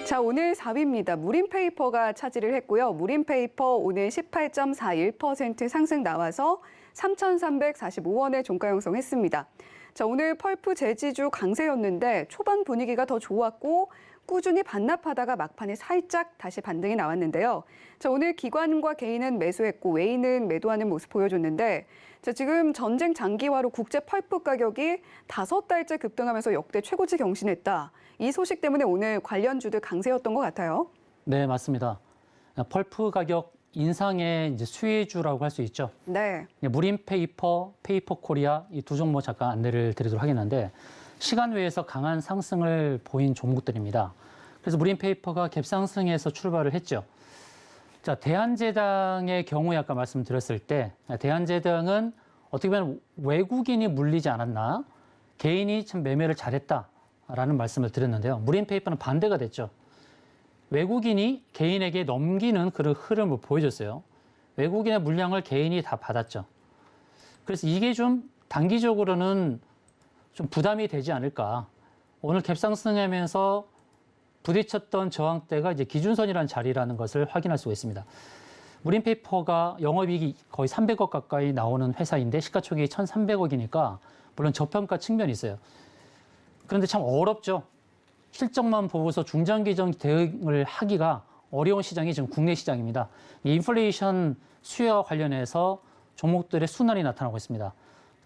자, 오늘 4위입니다. 무림페이퍼가 차지를 했고요. 무림페이퍼 오늘 18.41% 상승 나와서 3,345원에 종가 형성했습니다. 자, 오늘 펄프 제지주 강세였는데 초반 분위기가 더 좋았고 꾸준히 반납하다가 막판에 살짝 다시 반등이 나왔는데요. 자, 오늘 기관과 개인은 매수했고 외인은 매도하는 모습 보여줬는데 자, 지금 전쟁 장기화로 국제 펄프 가격이 5달째 급등하면서 역대 최고치 경신했다. 이 소식 때문에 오늘 관련주들 강세였던 것 같아요. 네, 맞습니다. 펄프 가격 인상의 이제 수혜주라고 할 수 있죠. 네. 무림페이퍼, 페이퍼코리아 이 두 종목 잠깐 안내를 드리도록 하겠는데 시간 외에서 강한 상승을 보인 종목들입니다. 그래서 무림페이퍼가 갭상승에서 출발을 했죠. 자, 대한제당의 경우에 아까 말씀드렸을 때 대한제당은 어떻게 보면 외국인이 물리지 않았나 개인이 참 매매를 잘했다라는 말씀을 드렸는데요. 무림페이퍼는 반대가 됐죠. 외국인이 개인에게 넘기는 그런 흐름을 보여줬어요. 외국인의 물량을 개인이 다 받았죠. 그래서 이게 좀 단기적으로는 좀 부담이 되지 않을까. 오늘 갭상승하면서 부딪혔던 저항대가 이제 기준선이라는 자리라는 것을 확인할 수가 있습니다. 무림페이퍼가 영업이익이 거의 300억 가까이 나오는 회사인데 시가총액이 1,300억이니까 물론 저평가 측면이 있어요. 그런데 참 어렵죠. 실적만 보고서 중장기적 대응을 하기가 어려운 시장이 지금 국내 시장입니다. 이 인플레이션 수요와 관련해서 종목들의 순환이 나타나고 있습니다.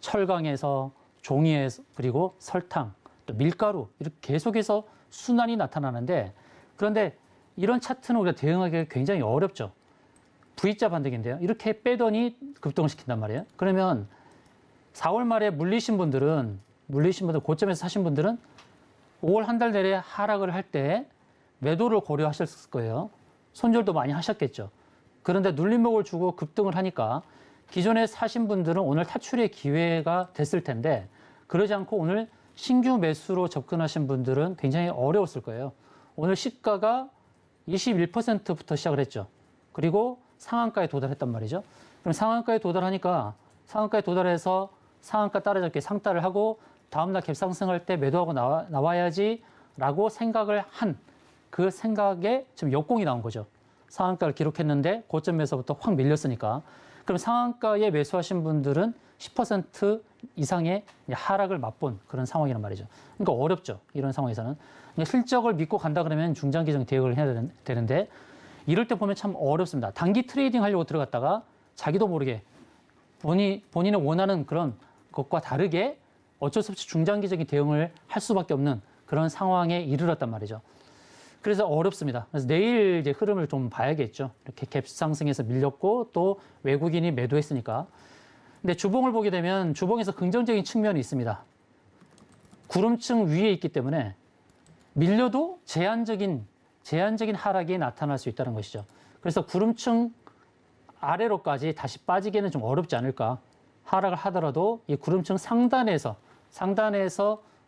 철강에서 종이에서 그리고 설탕, 또 밀가루 이렇게 계속해서 순환이 나타나는데 그런데 이런 차트는 우리가 대응하기가 굉장히 어렵죠. V자 반등인데요. 이렇게 빼더니 급등을 시킨단 말이에요. 그러면 4월 말에 물리신 분들 고점에서 사신 분들은 5월 한 달 내내 하락을 할 때 매도를 고려하셨을 거예요. 손절도 많이 하셨겠죠. 그런데 눌림목을 주고 급등을 하니까 기존에 사신 분들은 오늘 탈출의 기회가 됐을 텐데 그러지 않고 오늘 신규 매수로 접근하신 분들은 굉장히 어려웠을 거예요. 오늘 시가가 21%부터 시작을 했죠. 그리고 상한가에 도달했단 말이죠. 그럼 상한가에 도달하니까 상한가에 도달해서 상한가 따라잡기 상따를 하고 다음날 갭상승할 때 매도하고 나와야지라고 생각을 한 그 생각에 지금 역공이 나온 거죠. 상한가를 기록했는데 고점에서부터 확 밀렸으니까. 그럼 상한가에 매수하신 분들은 10% 이상의 하락을 맛본 그런 상황이란 말이죠. 그러니까 어렵죠. 이런 상황에서는. 그러니까 실적을 믿고 간다 그러면 중장기적 대응을 해야 되는데 이럴 때 보면 참 어렵습니다. 단기 트레이딩 하려고 들어갔다가 자기도 모르게 본인이 원하는 그런 것과 다르게 어쩔 수 없이 중장기적인 대응을 할 수밖에 없는 그런 상황에 이르렀단 말이죠. 그래서 어렵습니다. 그래서 내일 이제 흐름을 좀 봐야겠죠. 이렇게 갭 상승해서 밀렸고 또 외국인이 매도했으니까. 근데 주봉을 보게 되면 주봉에서 긍정적인 측면이 있습니다. 구름층 위에 있기 때문에 밀려도 제한적인 하락이 나타날 수 있다는 것이죠. 그래서 구름층 아래로까지 다시 빠지기는 좀 어렵지 않을까. 하락을 하더라도 이 구름층 상단에서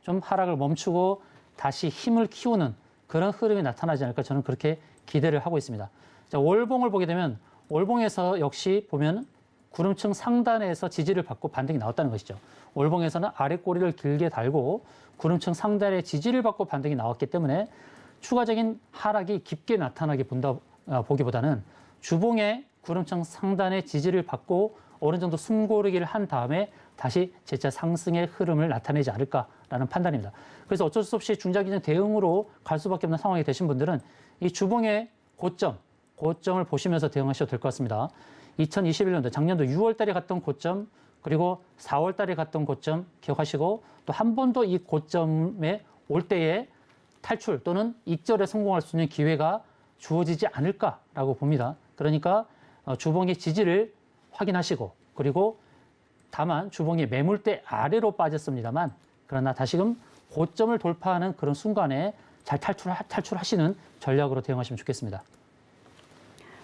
좀 하락을 멈추고 다시 힘을 키우는 그런 흐름이 나타나지 않을까 저는 그렇게 기대를 하고 있습니다. 자, 월봉을 보게 되면 월봉에서 역시 보면 구름층 상단에서 지지를 받고 반등이 나왔다는 것이죠. 월봉에서는 아래 꼬리를 길게 달고 구름층 상단에 지지를 받고 반등이 나왔기 때문에 추가적인 하락이 깊게 나타나게 보기보다는 주봉의 구름층 상단에 지지를 받고 어느 정도 숨고르기를 한 다음에 다시 재차 상승의 흐름을 나타내지 않을까라는 판단입니다. 그래서 어쩔 수 없이 중장기적 대응으로 갈 수밖에 없는 상황이 되신 분들은 이 주봉의 고점을 보시면서 대응하셔도 될 것 같습니다. 2021년도 작년도 6월 달에 갔던 고점 그리고 4월 달에 갔던 고점 기억하시고 또 한 번도 이 고점에 올 때에 탈출 또는 익절에 성공할 수 있는 기회가 주어지지 않을까라고 봅니다. 그러니까 주봉의 지지를 확인하시고 그리고 다만 주봉이 매물대 아래로 빠졌습니다만 그러나 다시금 고점을 돌파하는 그런 순간에 잘 탈출하시는 전략으로 대응하시면 좋겠습니다.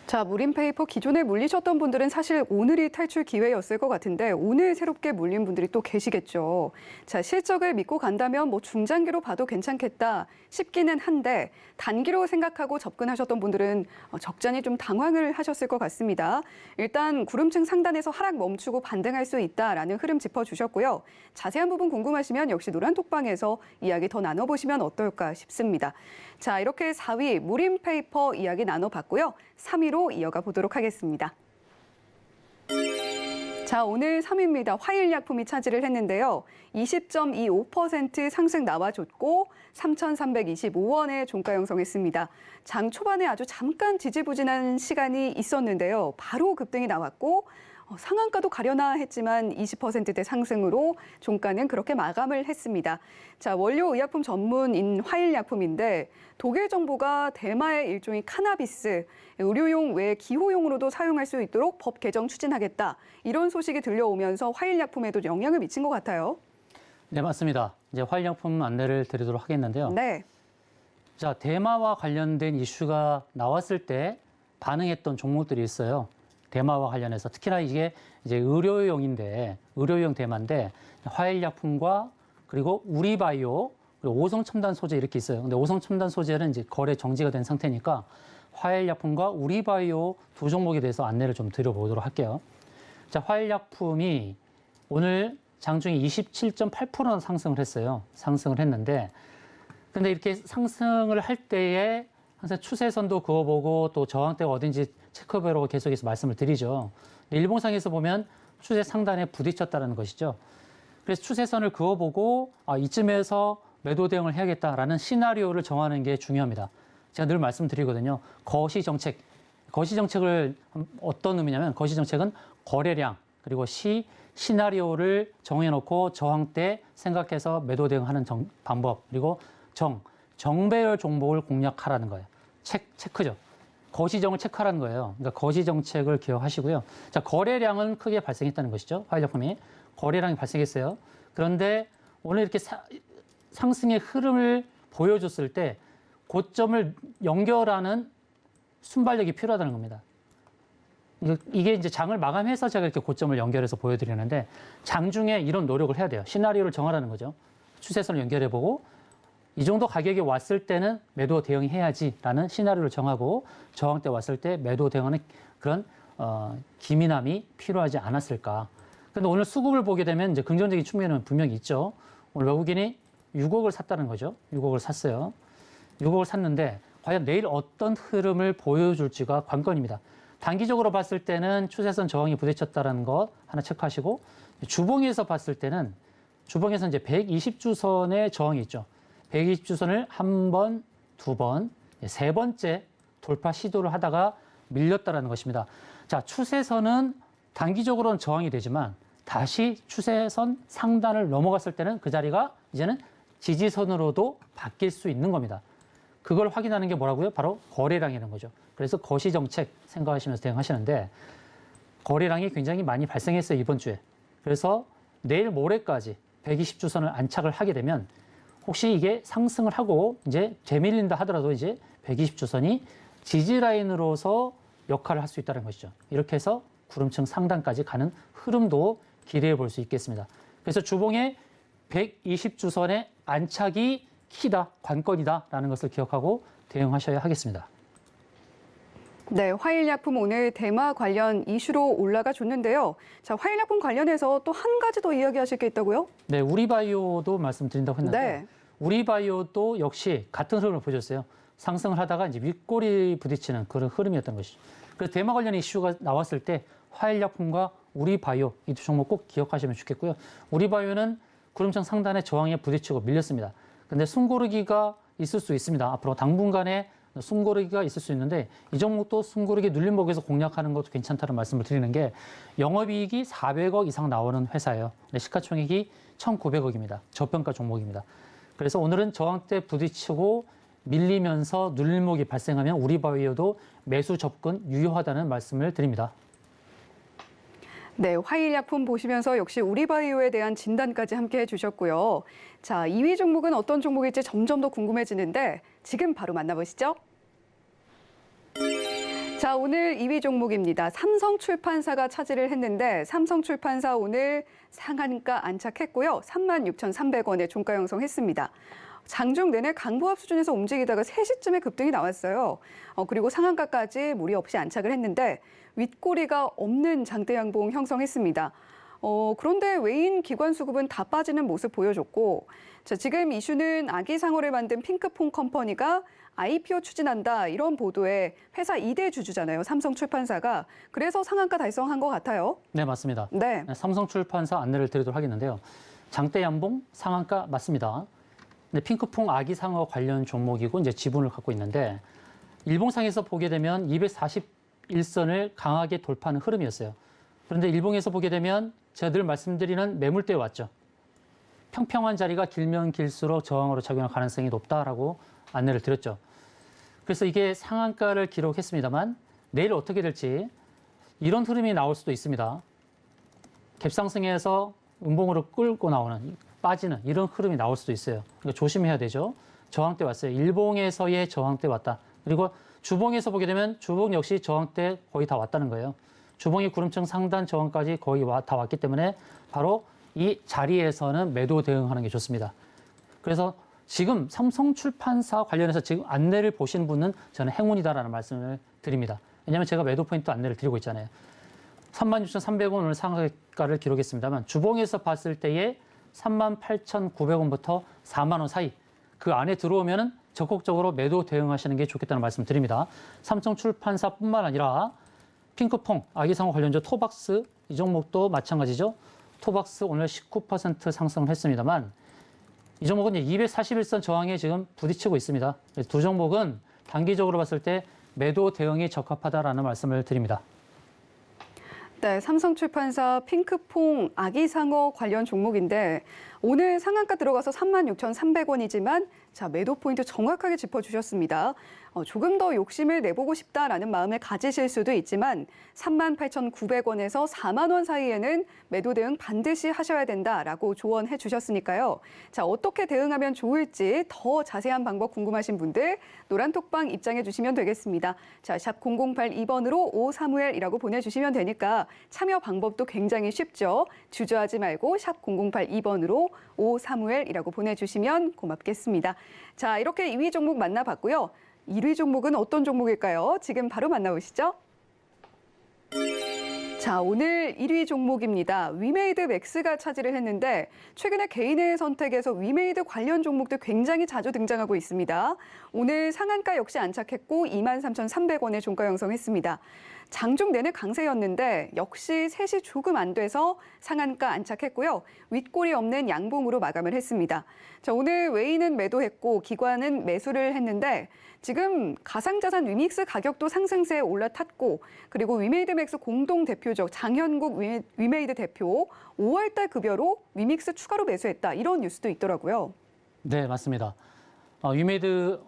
자, 무림페이퍼 기존에 물리셨던 분들은 사실 오늘이 탈출 기회였을 것 같은데 오늘 새롭게 물린 분들이 또 계시겠죠. 자, 실적을 믿고 간다면 뭐 중장기로 봐도 괜찮겠다 싶기는 한데 단기로 생각하고 접근하셨던 분들은 적잖이 좀 당황을 하셨을 것 같습니다. 일단 구름층 상단에서 하락 멈추고 반등할 수 있다라는 흐름 짚어주셨고요. 자세한 부분 궁금하시면 역시 노란톡방에서 이야기 더 나눠보시면 어떨까 싶습니다. 자, 이렇게 4위 무림페이퍼 이야기 나눠봤고요. 3위로 이어가 보도록 하겠습니다. 자, 오늘 3위입니다. 화일약품이 차지를 했는데요. 20.25% 상승 나와줬고 3,325원에 종가 형성했습니다. 장 초반에 아주 잠깐 지지부진한 시간이 있었는데요. 바로 급등이 나왔고 상한가도 가려나 했지만 20%대 상승으로 종가는 그렇게 마감을 했습니다. 자, 원료 의약품 전문인 화일약품인데 독일 정부가 대마의 일종의 카나비스, 의료용 외 기호용으로도 사용할 수 있도록 법 개정 추진하겠다. 이런 소식이 들려오면서 화일약품에도 영향을 미친 것 같아요. 네, 맞습니다. 이제 화일약품 안내를 드리도록 하겠는데요. 네. 자, 대마와 관련된 이슈가 나왔을 때 반응했던 종목들이 있어요. 대마와 관련해서 특히나 이게 이제 의료용인데 의료용 대마인데 화일약품과 그리고 우리바이오 그리고 오성첨단 소재 이렇게 있어요. 근데 오성첨단 소재는 이제 거래 정지가 된 상태니까 화일약품과 우리바이오 두 종목에 대해서 안내를 좀 드려보도록 할게요. 자, 화일약품이 오늘 장중에 27.8% 상승을 했어요. 상승을 했는데 근데 이렇게 상승을 할 때에 항상 추세선도 그어보고 또 저항대가 어딘지 체크해보라고 계속해서 말씀을 드리죠. 일봉상에서 보면 추세 상단에 부딪혔다는 것이죠. 그래서 추세선을 그어보고 이쯤에서 매도 대응을 해야겠다라는 시나리오를 정하는 게 중요합니다. 제가 늘 말씀드리거든요. 거시정책. 거시정책을 어떤 의미냐면 거시정책은 거래량 그리고 시나리오를 정해놓고 저항대 생각해서 매도 대응하는 방법 그리고 정배열 종목을 공략하라는 거예요. 체크죠. 거시정을 체크하라는 거예요. 그러니까 거시정책을 기억하시고요. 자, 거래량은 크게 발생했다는 것이죠. 화일약품이. 거래량이 발생했어요. 그런데 오늘 이렇게 상승의 흐름을 보여줬을 때 고점을 연결하는 순발력이 필요하다는 겁니다. 이게 이제 장을 마감해서 제가 이렇게 고점을 연결해서 보여드리는데 장중에 이런 노력을 해야 돼요. 시나리오를 정하라는 거죠. 추세선을 연결해보고 이 정도 가격이 왔을 때는 매도 대응해야지라는 시나리오를 정하고 저항대 왔을 때 매도 대응하는 그런 기민함이 필요하지 않았을까. 그런데 오늘 수급을 보게 되면 이제 긍정적인 측면은 분명히 있죠. 오늘 외국인이 6억을 샀다는 거죠. 6억을 샀어요. 6억을 샀는데 과연 내일 어떤 흐름을 보여줄지가 관건입니다. 단기적으로 봤을 때는 추세선 저항이 부딪혔다는 것 하나 체크하시고 주봉에서 봤을 때는 주봉에서 이제 120주선의 저항이 있죠. 120주선을 한 번, 두 번, 세 번째 돌파 시도를 하다가 밀렸다는 것입니다. 자, 추세선은 단기적으로는 저항이 되지만 다시 추세선 상단을 넘어갔을 때는 그 자리가 이제는 지지선으로도 바뀔 수 있는 겁니다. 그걸 확인하는 게 뭐라고요? 바로 거래량이라는 거죠. 그래서 거시정책 생각하시면서 대응하시는데 거래량이 굉장히 많이 발생했어요, 이번 주에. 그래서 내일 모레까지 120주선을 안착을 하게 되면 혹시 이게 상승을 하고 이제 재밀린다 하더라도 이제 120주선이 지지라인으로서 역할을 할 수 있다는 것이죠. 이렇게 해서 구름층 상단까지 가는 흐름도 기대해 볼 수 있겠습니다. 그래서 주봉에 120주선의 안착이 키다, 관건이다라는 것을 기억하고 대응하셔야 하겠습니다. 네, 화일약품 오늘 대마 관련 이슈로 올라가 줬는데요. 자, 화일약품 관련해서 또 한 가지 더 이야기하실 게 있다고요? 네, 우리바이오도 말씀드린다고 했는데 네. 우리바이오도 역시 같은 흐름을 보여줬어요. 상승을 하다가 이제 윗골이 부딪히는 그런 흐름이었던 것이죠. 그래서 대마 관련 이슈가 나왔을 때 화일약품과 우리바이오 이 두 종목 꼭 기억하시면 좋겠고요. 우리바이오는 구름층 상단에 저항에 부딪히고 밀렸습니다. 근데 숨고르기가 있을 수 있습니다. 앞으로 당분간에 숨고르기가 있을 수 있는데 이 종목도 숨고르기 눌림목에서 공략하는 것도 괜찮다는 말씀을 드리는 게 영업이익이 400억 이상 나오는 회사예요. 시가총액이 1,900억입니다. 저평가 종목입니다. 그래서 오늘은 저항대 부딪히고 밀리면서 눌림목이 발생하면 우리바이오도 매수 접근 유효하다는 말씀을 드립니다. 네, 화일약품 보시면서 역시 우리바이오에 대한 진단까지 함께 해주셨고요. 자, 2위 종목은 어떤 종목일지 점점 더 궁금해지는데 지금 바로 만나보시죠. 자, 오늘 2위 종목입니다. 삼성출판사가 차지를 했는데 삼성출판사 오늘 상한가 안착했고요. 36,300원에 종가 형성했습니다. 장중 내내 강보합 수준에서 움직이다가 3시쯤에 급등이 나왔어요. 그리고 상한가까지 무리 없이 안착을 했는데 윗꼬리가 없는 장대 양봉 형성했습니다. 그런데 외인 기관 수급은 다 빠지는 모습 보여줬고, 자, 지금 이슈는 아기상어를 만든 핑크퐁 컴퍼니가 IPO 추진한다 이런 보도에 회사 2대 주주잖아요. 삼성출판사가. 그래서 상한가 달성한 것 같아요. 네, 맞습니다. 네. 삼성출판사 안내를 드리도록 하겠는데요. 장대 양봉 상한가 맞습니다. 근데 핑크퐁 아기상어 관련 종목이고 이제 지분을 갖고 있는데 일봉상에서 보게 되면 241선을 강하게 돌파하는 흐름이었어요. 그런데 일봉에서 보게 되면 제가 늘 말씀드리는 매물대에 왔죠. 평평한 자리가 길면 길수록 저항으로 작용할 가능성이 높다라고 안내를 드렸죠. 그래서 이게 상한가를 기록했습니다만 내일 어떻게 될지 이런 흐름이 나올 수도 있습니다. 갭상승에서 음봉으로 끌고 나오는 빠지는 이런 흐름이 나올 수도 있어요. 그러니까 조심해야 되죠. 저항대 왔어요. 일봉에서의 저항대 왔다. 그리고 주봉에서 보게 되면 주봉 역시 저항대 거의 다 왔다는 거예요. 주봉이 구름층 상단 저항까지 거의 다 왔기 때문에 바로 이 자리에서는 매도 대응하는 게 좋습니다. 그래서 지금 삼성출판사 관련해서 지금 안내를 보시는 분은 저는 행운이다라는 말씀을 드립니다. 왜냐하면 제가 매도 포인트 안내를 드리고 있잖아요. 36,300원 오늘 상한가를 기록했습니다만 주봉에서 봤을 때에 38,900원부터 4만 원 사이 그 안에 들어오면은 적극적으로 매도 대응하시는 게 좋겠다는 말씀 드립니다. 삼성출판사뿐만 아니라 핑크퐁, 아기상어 관련주 토박스 이 종목도 마찬가지죠. 토박스 오늘 19% 상승을 했습니다만 이 종목은 241선 저항에 지금 부딪히고 있습니다. 두 종목은 단기적으로 봤을 때 매도 대응이 적합하다라는 말씀을 드립니다. 네, 삼성출판사 핑크퐁 아기상어 관련 종목인데 오늘 상한가 들어가서 36,300원이지만 자, 매도 포인트 정확하게 짚어주셨습니다. 조금 더 욕심을 내보고 싶다라는 마음을 가지실 수도 있지만 38,900원에서 4만 원 사이에는 매도 대응 반드시 하셔야 된다라고 조언해 주셨으니까요. 자, 어떻게 대응하면 좋을지 더 자세한 방법 궁금하신 분들 노란톡방 입장해 주시면 되겠습니다. 자, 샵 0082번으로 오사무엘이라고 보내주시면 되니까 참여 방법도 굉장히 쉽죠. 주저하지 말고 샵 0082번으로 오사무엘이라고 보내주시면 고맙겠습니다. 자, 이렇게 2위 종목 만나봤고요. 1위 종목은 어떤 종목일까요? 지금 바로 만나보시죠. 자, 오늘 1위 종목입니다. 위메이드 맥스가 차지를 했는데 최근에 개인의 선택에서 위메이드 관련 종목도 굉장히 자주 등장하고 있습니다. 오늘 상한가 역시 안착했고 23,300원에 종가 형성했습니다. 장중 내내 강세였는데 역시 3시 조금 안 돼서 상한가 안착했고요. 윗골이 없는 양봉으로 마감을 했습니다. 자, 오늘 외인은 매도했고 기관은 매수를 했는데 지금 가상자산 위믹스 가격도 상승세에 올라탔고 그리고 위메이드 맥스 공동 대표적 장현국 위메이드 대표 5월달 급여로 위믹스 추가로 매수했다. 이런 뉴스도 있더라고요. 네, 맞습니다. 위메이드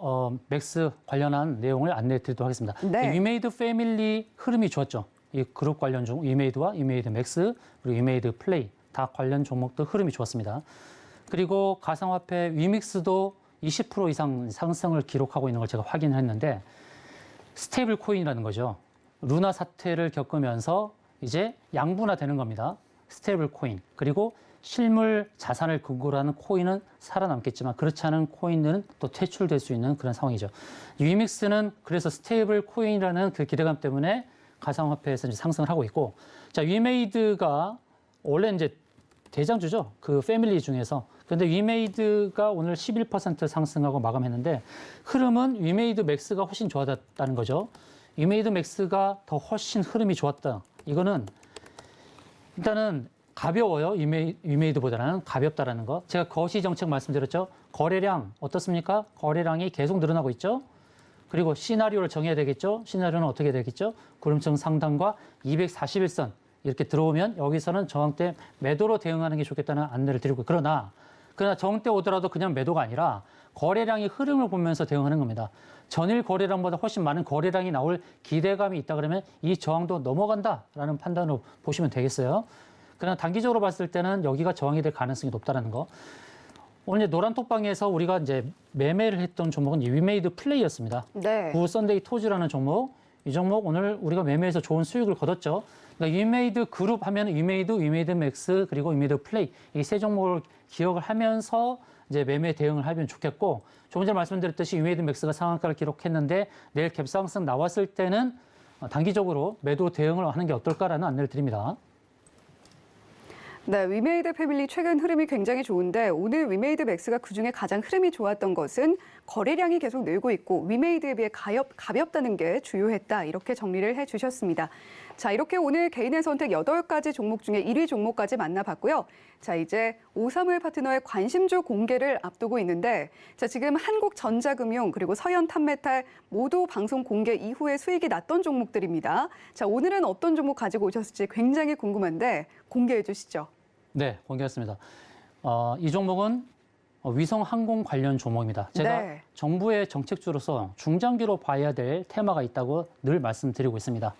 맥스 관련한 내용을 안내해 드리도록 하겠습니다. 네. 위메이드 패밀리 흐름이 좋았죠. 이 그룹 관련 종 위메이드와 위메이드 맥스 그리고 위메이드 플레이 다 관련 종목도 흐름이 좋았습니다. 그리고 가상화폐 위믹스도 20% 이상 상승을 기록하고 있는 걸 제가 확인했는데 스테이블 코인이라는 거죠. 루나 사태를 겪으면서 이제 양분화되는 겁니다. 스테이블 코인 그리고 실물 자산을 근거로 하는 코인은 살아남겠지만 그렇지 않은 코인들은 또 퇴출될 수 있는 그런 상황이죠. 위믹스는 그래서 스테이블 코인이라는 그 기대감 때문에 가상화폐에서 이제 상승을 하고 있고, 자, 위메이드가 원래 이제 대장주죠. 그 패밀리 중에서. 그런데 위메이드가 오늘 11% 상승하고 마감했는데 흐름은 위메이드 맥스가 훨씬 좋았다는 거죠. 위메이드 맥스가 더 훨씬 흐름이 좋았다. 이거는 일단은 가벼워요. 위메이드보다는 가볍다라는 거. 제가 거시 정책 말씀드렸죠. 거래량 어떻습니까? 거래량이 계속 늘어나고 있죠. 그리고 시나리오를 정해야 되겠죠. 시나리오는 어떻게 되겠죠? 구름층 상단과 241선 이렇게 들어오면 여기서는 저항대 매도로 대응하는 게 좋겠다는 안내를 드리고, 그러나 그러나 정때 오더라도 그냥 매도가 아니라 거래량의 흐름을 보면서 대응하는 겁니다. 전일 거래량보다 훨씬 많은 거래량이 나올 기대감이 있다 그러면 이 저항도 넘어간다라는 판단으로 보시면 되겠어요. 그러나 단기적으로 봤을 때는 여기가 저항이 될 가능성이 높다라는 거. 오늘 이제 노란 톡방에서 우리가 이제 매매를 했던 종목은 위메이드 플레이였습니다. 네. 구 썬데이 토즈라는 종목. 이 종목 오늘 우리가 매매해서 좋은 수익을 거뒀죠. 그러니까 위메이드 그룹 하면 위메이드 맥스 그리고 위메이드 플레이 이 세 종목을 기억을 하면서 이제 매매 대응을 하면 좋겠고 조금 전에 말씀드렸듯이 위메이드 맥스가 상한가를 기록했는데 내일 갭상승 나왔을 때는 단기적으로 매도 대응을 하는 게 어떨까라는 안내를 드립니다. 네, 위메이드 패밀리 최근 흐름이 굉장히 좋은데 오늘 위메이드 맥스가 그중에 가장 흐름이 좋았던 것은 거래량이 계속 늘고 있고 위메이드에 비해 가볍다는 게 주요했다. 이렇게 정리를 해주셨습니다. 자, 이렇게 오늘 개인의 선택 8가지 종목 중에 1위 종목까지 만나봤고요. 자, 이제 오사무엘 파트너의 관심주 공개를 앞두고 있는데 자, 지금 한국전자금융 그리고 서현탄메탈 모두 방송 공개 이후에 수익이 났던 종목들입니다. 자, 오늘은 어떤 종목 가지고 오셨을지 굉장히 궁금한데 공개해 주시죠. 네, 공개했습니다. 이 종목은 위성 항공 관련 종목입니다. 제가 네. 정부의 정책주로서 중장기로 봐야 될 테마가 있다고 늘 말씀드리고 있습니다.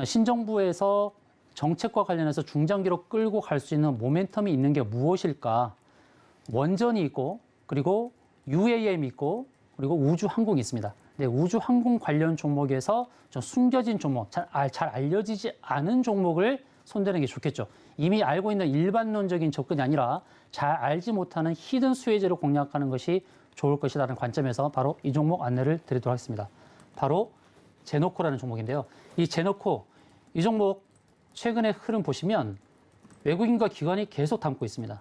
신정부에서 정책과 관련해서 중장기로 끌고 갈 수 있는 모멘텀이 있는 게 무엇일까? 원전이 있고 그리고 UAM이 있고 그리고 우주항공이 있습니다. 네, 우주항공 관련 종목에서 좀 숨겨진 종목, 잘 알려지지 않은 종목을 손대는 게 좋겠죠. 이미 알고 있는 일반론적인 접근이 아니라 잘 알지 못하는 히든 수혜제를 공략하는 것이 좋을 것이라는 관점에서 바로 이 종목 안내를 드리도록 하겠습니다. 바로 제노코라는 종목인데요. 이 제노코, 이 종목 최근의 흐름 보시면 외국인과 기관이 계속 담고 있습니다.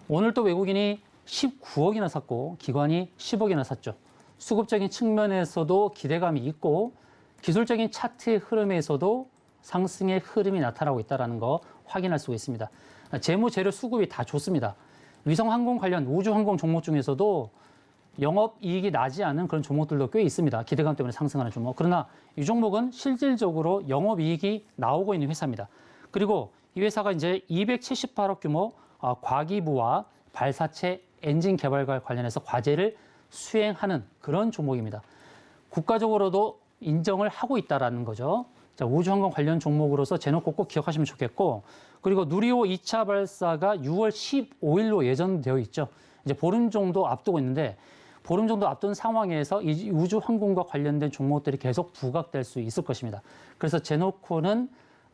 오늘 또 외국인이 19억이나 샀고 기관이 10억이나 샀죠. 수급적인 측면에서도 기대감이 있고 기술적인 차트의 흐름에서도 상승의 흐름이 나타나고 있다는 거 확인할 수가 있습니다. 재무, 재료, 수급이 다 좋습니다. 위성항공 관련 우주항공 종목 중에서도 영업이익이 나지 않은 그런 종목들도 꽤 있습니다. 기대감 때문에 상승하는 종목. 그러나 이 종목은 실질적으로 영업이익이 나오고 있는 회사입니다. 그리고 이 회사가 이제 278억 규모 과기부와 발사체 엔진 개발과 관련해서 과제를 수행하는 그런 종목입니다. 국가적으로도 인정을 하고 있다는 거죠. 자, 우주항공 관련 종목으로서 제노코 꼭 기억하시면 좋겠고, 그리고 누리호 2차 발사가 6월 15일로 예정되어 있죠. 이제 보름 정도 앞두고 있는데 보름 정도 앞둔 상황에서 이 우주항공과 관련된 종목들이 계속 부각될 수 있을 것입니다. 그래서 제노코는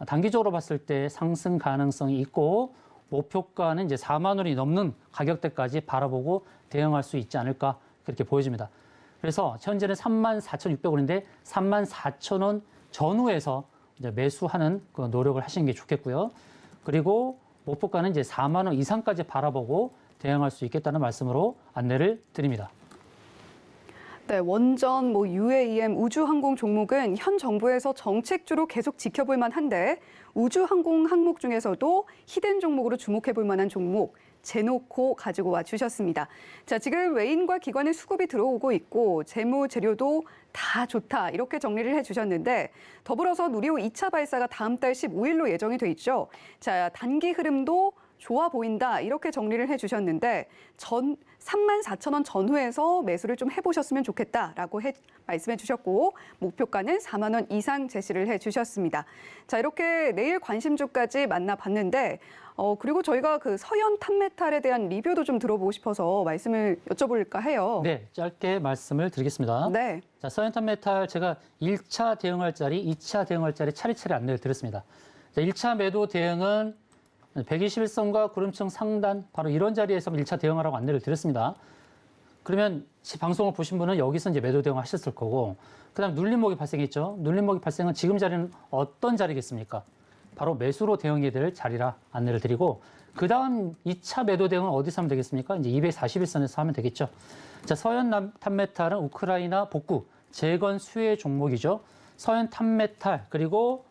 단기적으로 봤을 때 상승 가능성이 있고 목표가는 이제 4만 원이 넘는 가격대까지 바라보고 대응할 수 있지 않을까 그렇게 보여집니다. 그래서 현재는 34,600원인데 34,000원 전후에서 이제 매수하는 그 노력을 하시는 게 좋겠고요. 그리고 목표가는 이제 4만 원 이상까지 바라보고 대응할 수 있겠다는 말씀으로 안내를 드립니다. 네, 원전, UAM, 우주항공 종목은 현 정부에서 정책주로 계속 지켜볼 만한데 우주항공 항목 중에서도 히든 종목으로 주목해 볼 만한 종목 제노코 가지고 와 주셨습니다. 자, 지금 외인과 기관의 수급이 들어오고 있고 재무, 재료도 다 좋다 이렇게 정리를 해주셨는데 더불어서 누리호 2차 발사가 다음 달 15일로 예정이 돼 있죠. 자, 단기 흐름도 좋아 보인다 이렇게 정리를 해주셨는데 34,000원 전후에서 매수를 좀 해보셨으면 좋겠다라고 말씀해 주셨고 목표가는 4만 원 이상 제시를 해주셨습니다. 자, 이렇게 내일 관심주까지 만나봤는데 그리고 저희가 그 서현탄메탈에 대한 리뷰도 좀 들어보고 싶어서 말씀을 여쭤볼까 해요. 네, 짧게 말씀을 드리겠습니다. 네. 자, 서현탄메탈 제가 1차 대응할 자리, 2차 대응할 자리 차례차례 안내를 드렸습니다. 자, 1차 매도 대응은 121선과 구름층 상단 바로 이런 자리에서 1차 대응하라고 안내를 드렸습니다. 그러면 방송을 보신 분은 여기서 이제 매도 대응 하셨을 거고, 그다음 눌림목이 발생했죠. 눌림목이 발생은 지금 자리는 어떤 자리겠습니까? 바로 매수로 대응해야 될 자리라 안내를 드리고, 그다음 2차 매도 대응은 어디서 하면 되겠습니까? 이제 241선에서 하면 되겠죠. 자, 서현탄메탈은 우크라이나 복구 재건 수혜 종목이죠. 서현탄메탈 그리고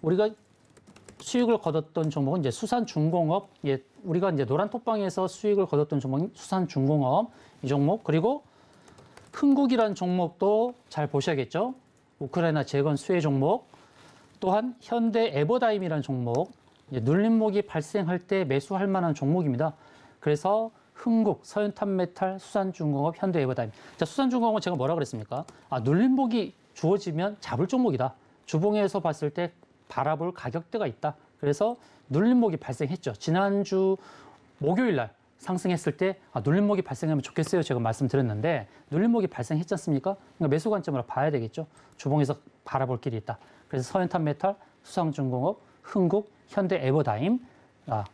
우리가 수익을 거뒀던 종목은 이제 수산중공업, 우리가 이제 노란 톡방에서 수익을 거뒀던 종목이 수산중공업 이 종목, 그리고 흥국이라는 종목도 잘 보셔야겠죠. 우크라이나 재건 수혜 종목, 또한 현대 에버다임이라는 종목, 눌림목이 발생할 때 매수할 만한 종목입니다. 그래서 흥국, 서현탄메탈, 수산중공업, 현대에버다임. 자, 수산중공업은 제가 뭐라 그랬습니까? 눌림목이 주어지면 잡을 종목이다. 주봉에서 봤을 때 바라볼 가격대가 있다. 그래서 눌림목이 발생했죠. 지난주 목요일 날 상승했을 때 눌림목이 발생하면 좋겠어요. 제가 말씀드렸는데 눌림목이 발생했지 않습니까? 그러니까 매수 관점으로 봐야 되겠죠. 주봉에서 바라볼 길이 있다. 그래서 서현탄메탈, 수산중공업, 흥국, 현대에버다임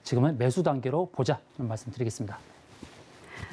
지금은 매수 단계로 보자 이런 말씀드리겠습니다.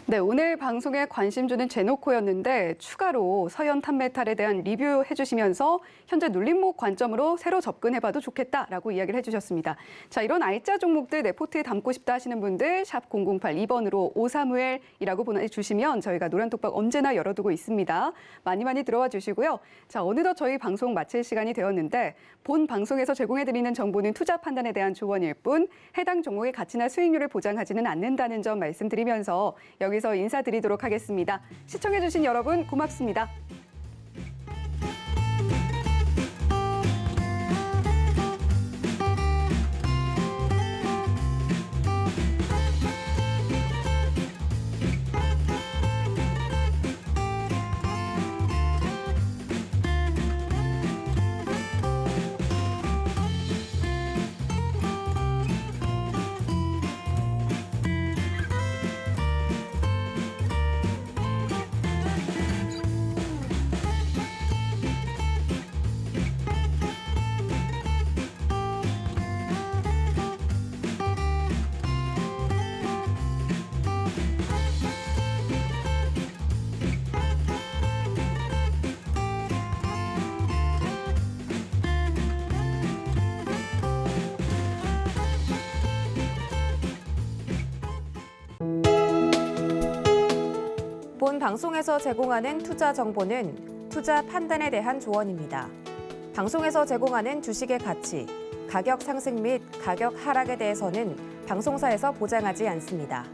네, 오늘 방송에 관심 주는 제노코였는데 추가로 서현탄메탈에 대한 리뷰해 주시면서 현재 눌림목 관점으로 새로 접근해봐도 좋겠다라고 이야기를 해주셨습니다. 자, 이런 알짜 종목들 내 포트에 담고 싶다 하시는 분들 샵 008-2번으로 오사무엘이라고 보내주시면 저희가 노란톡방 언제나 열어두고 있습니다. 많이 들어와 주시고요. 자, 어느덧 저희 방송 마칠 시간이 되었는데 본 방송에서 제공해드리는 정보는 투자 판단에 대한 조언일 뿐 해당 종목의 가치나 수익률을 보장하지는 않는다는 점 말씀드리면서 여기서 인사드리도록 하겠습니다. 시청해주신 여러분 고맙습니다. 본 방송에서 제공하는 투자 정보는 투자 판단에 대한 조언입니다. 방송에서 제공하는 주식의 가치, 가격 상승 및 가격 하락에 대해서는 방송사에서 보장하지 않습니다.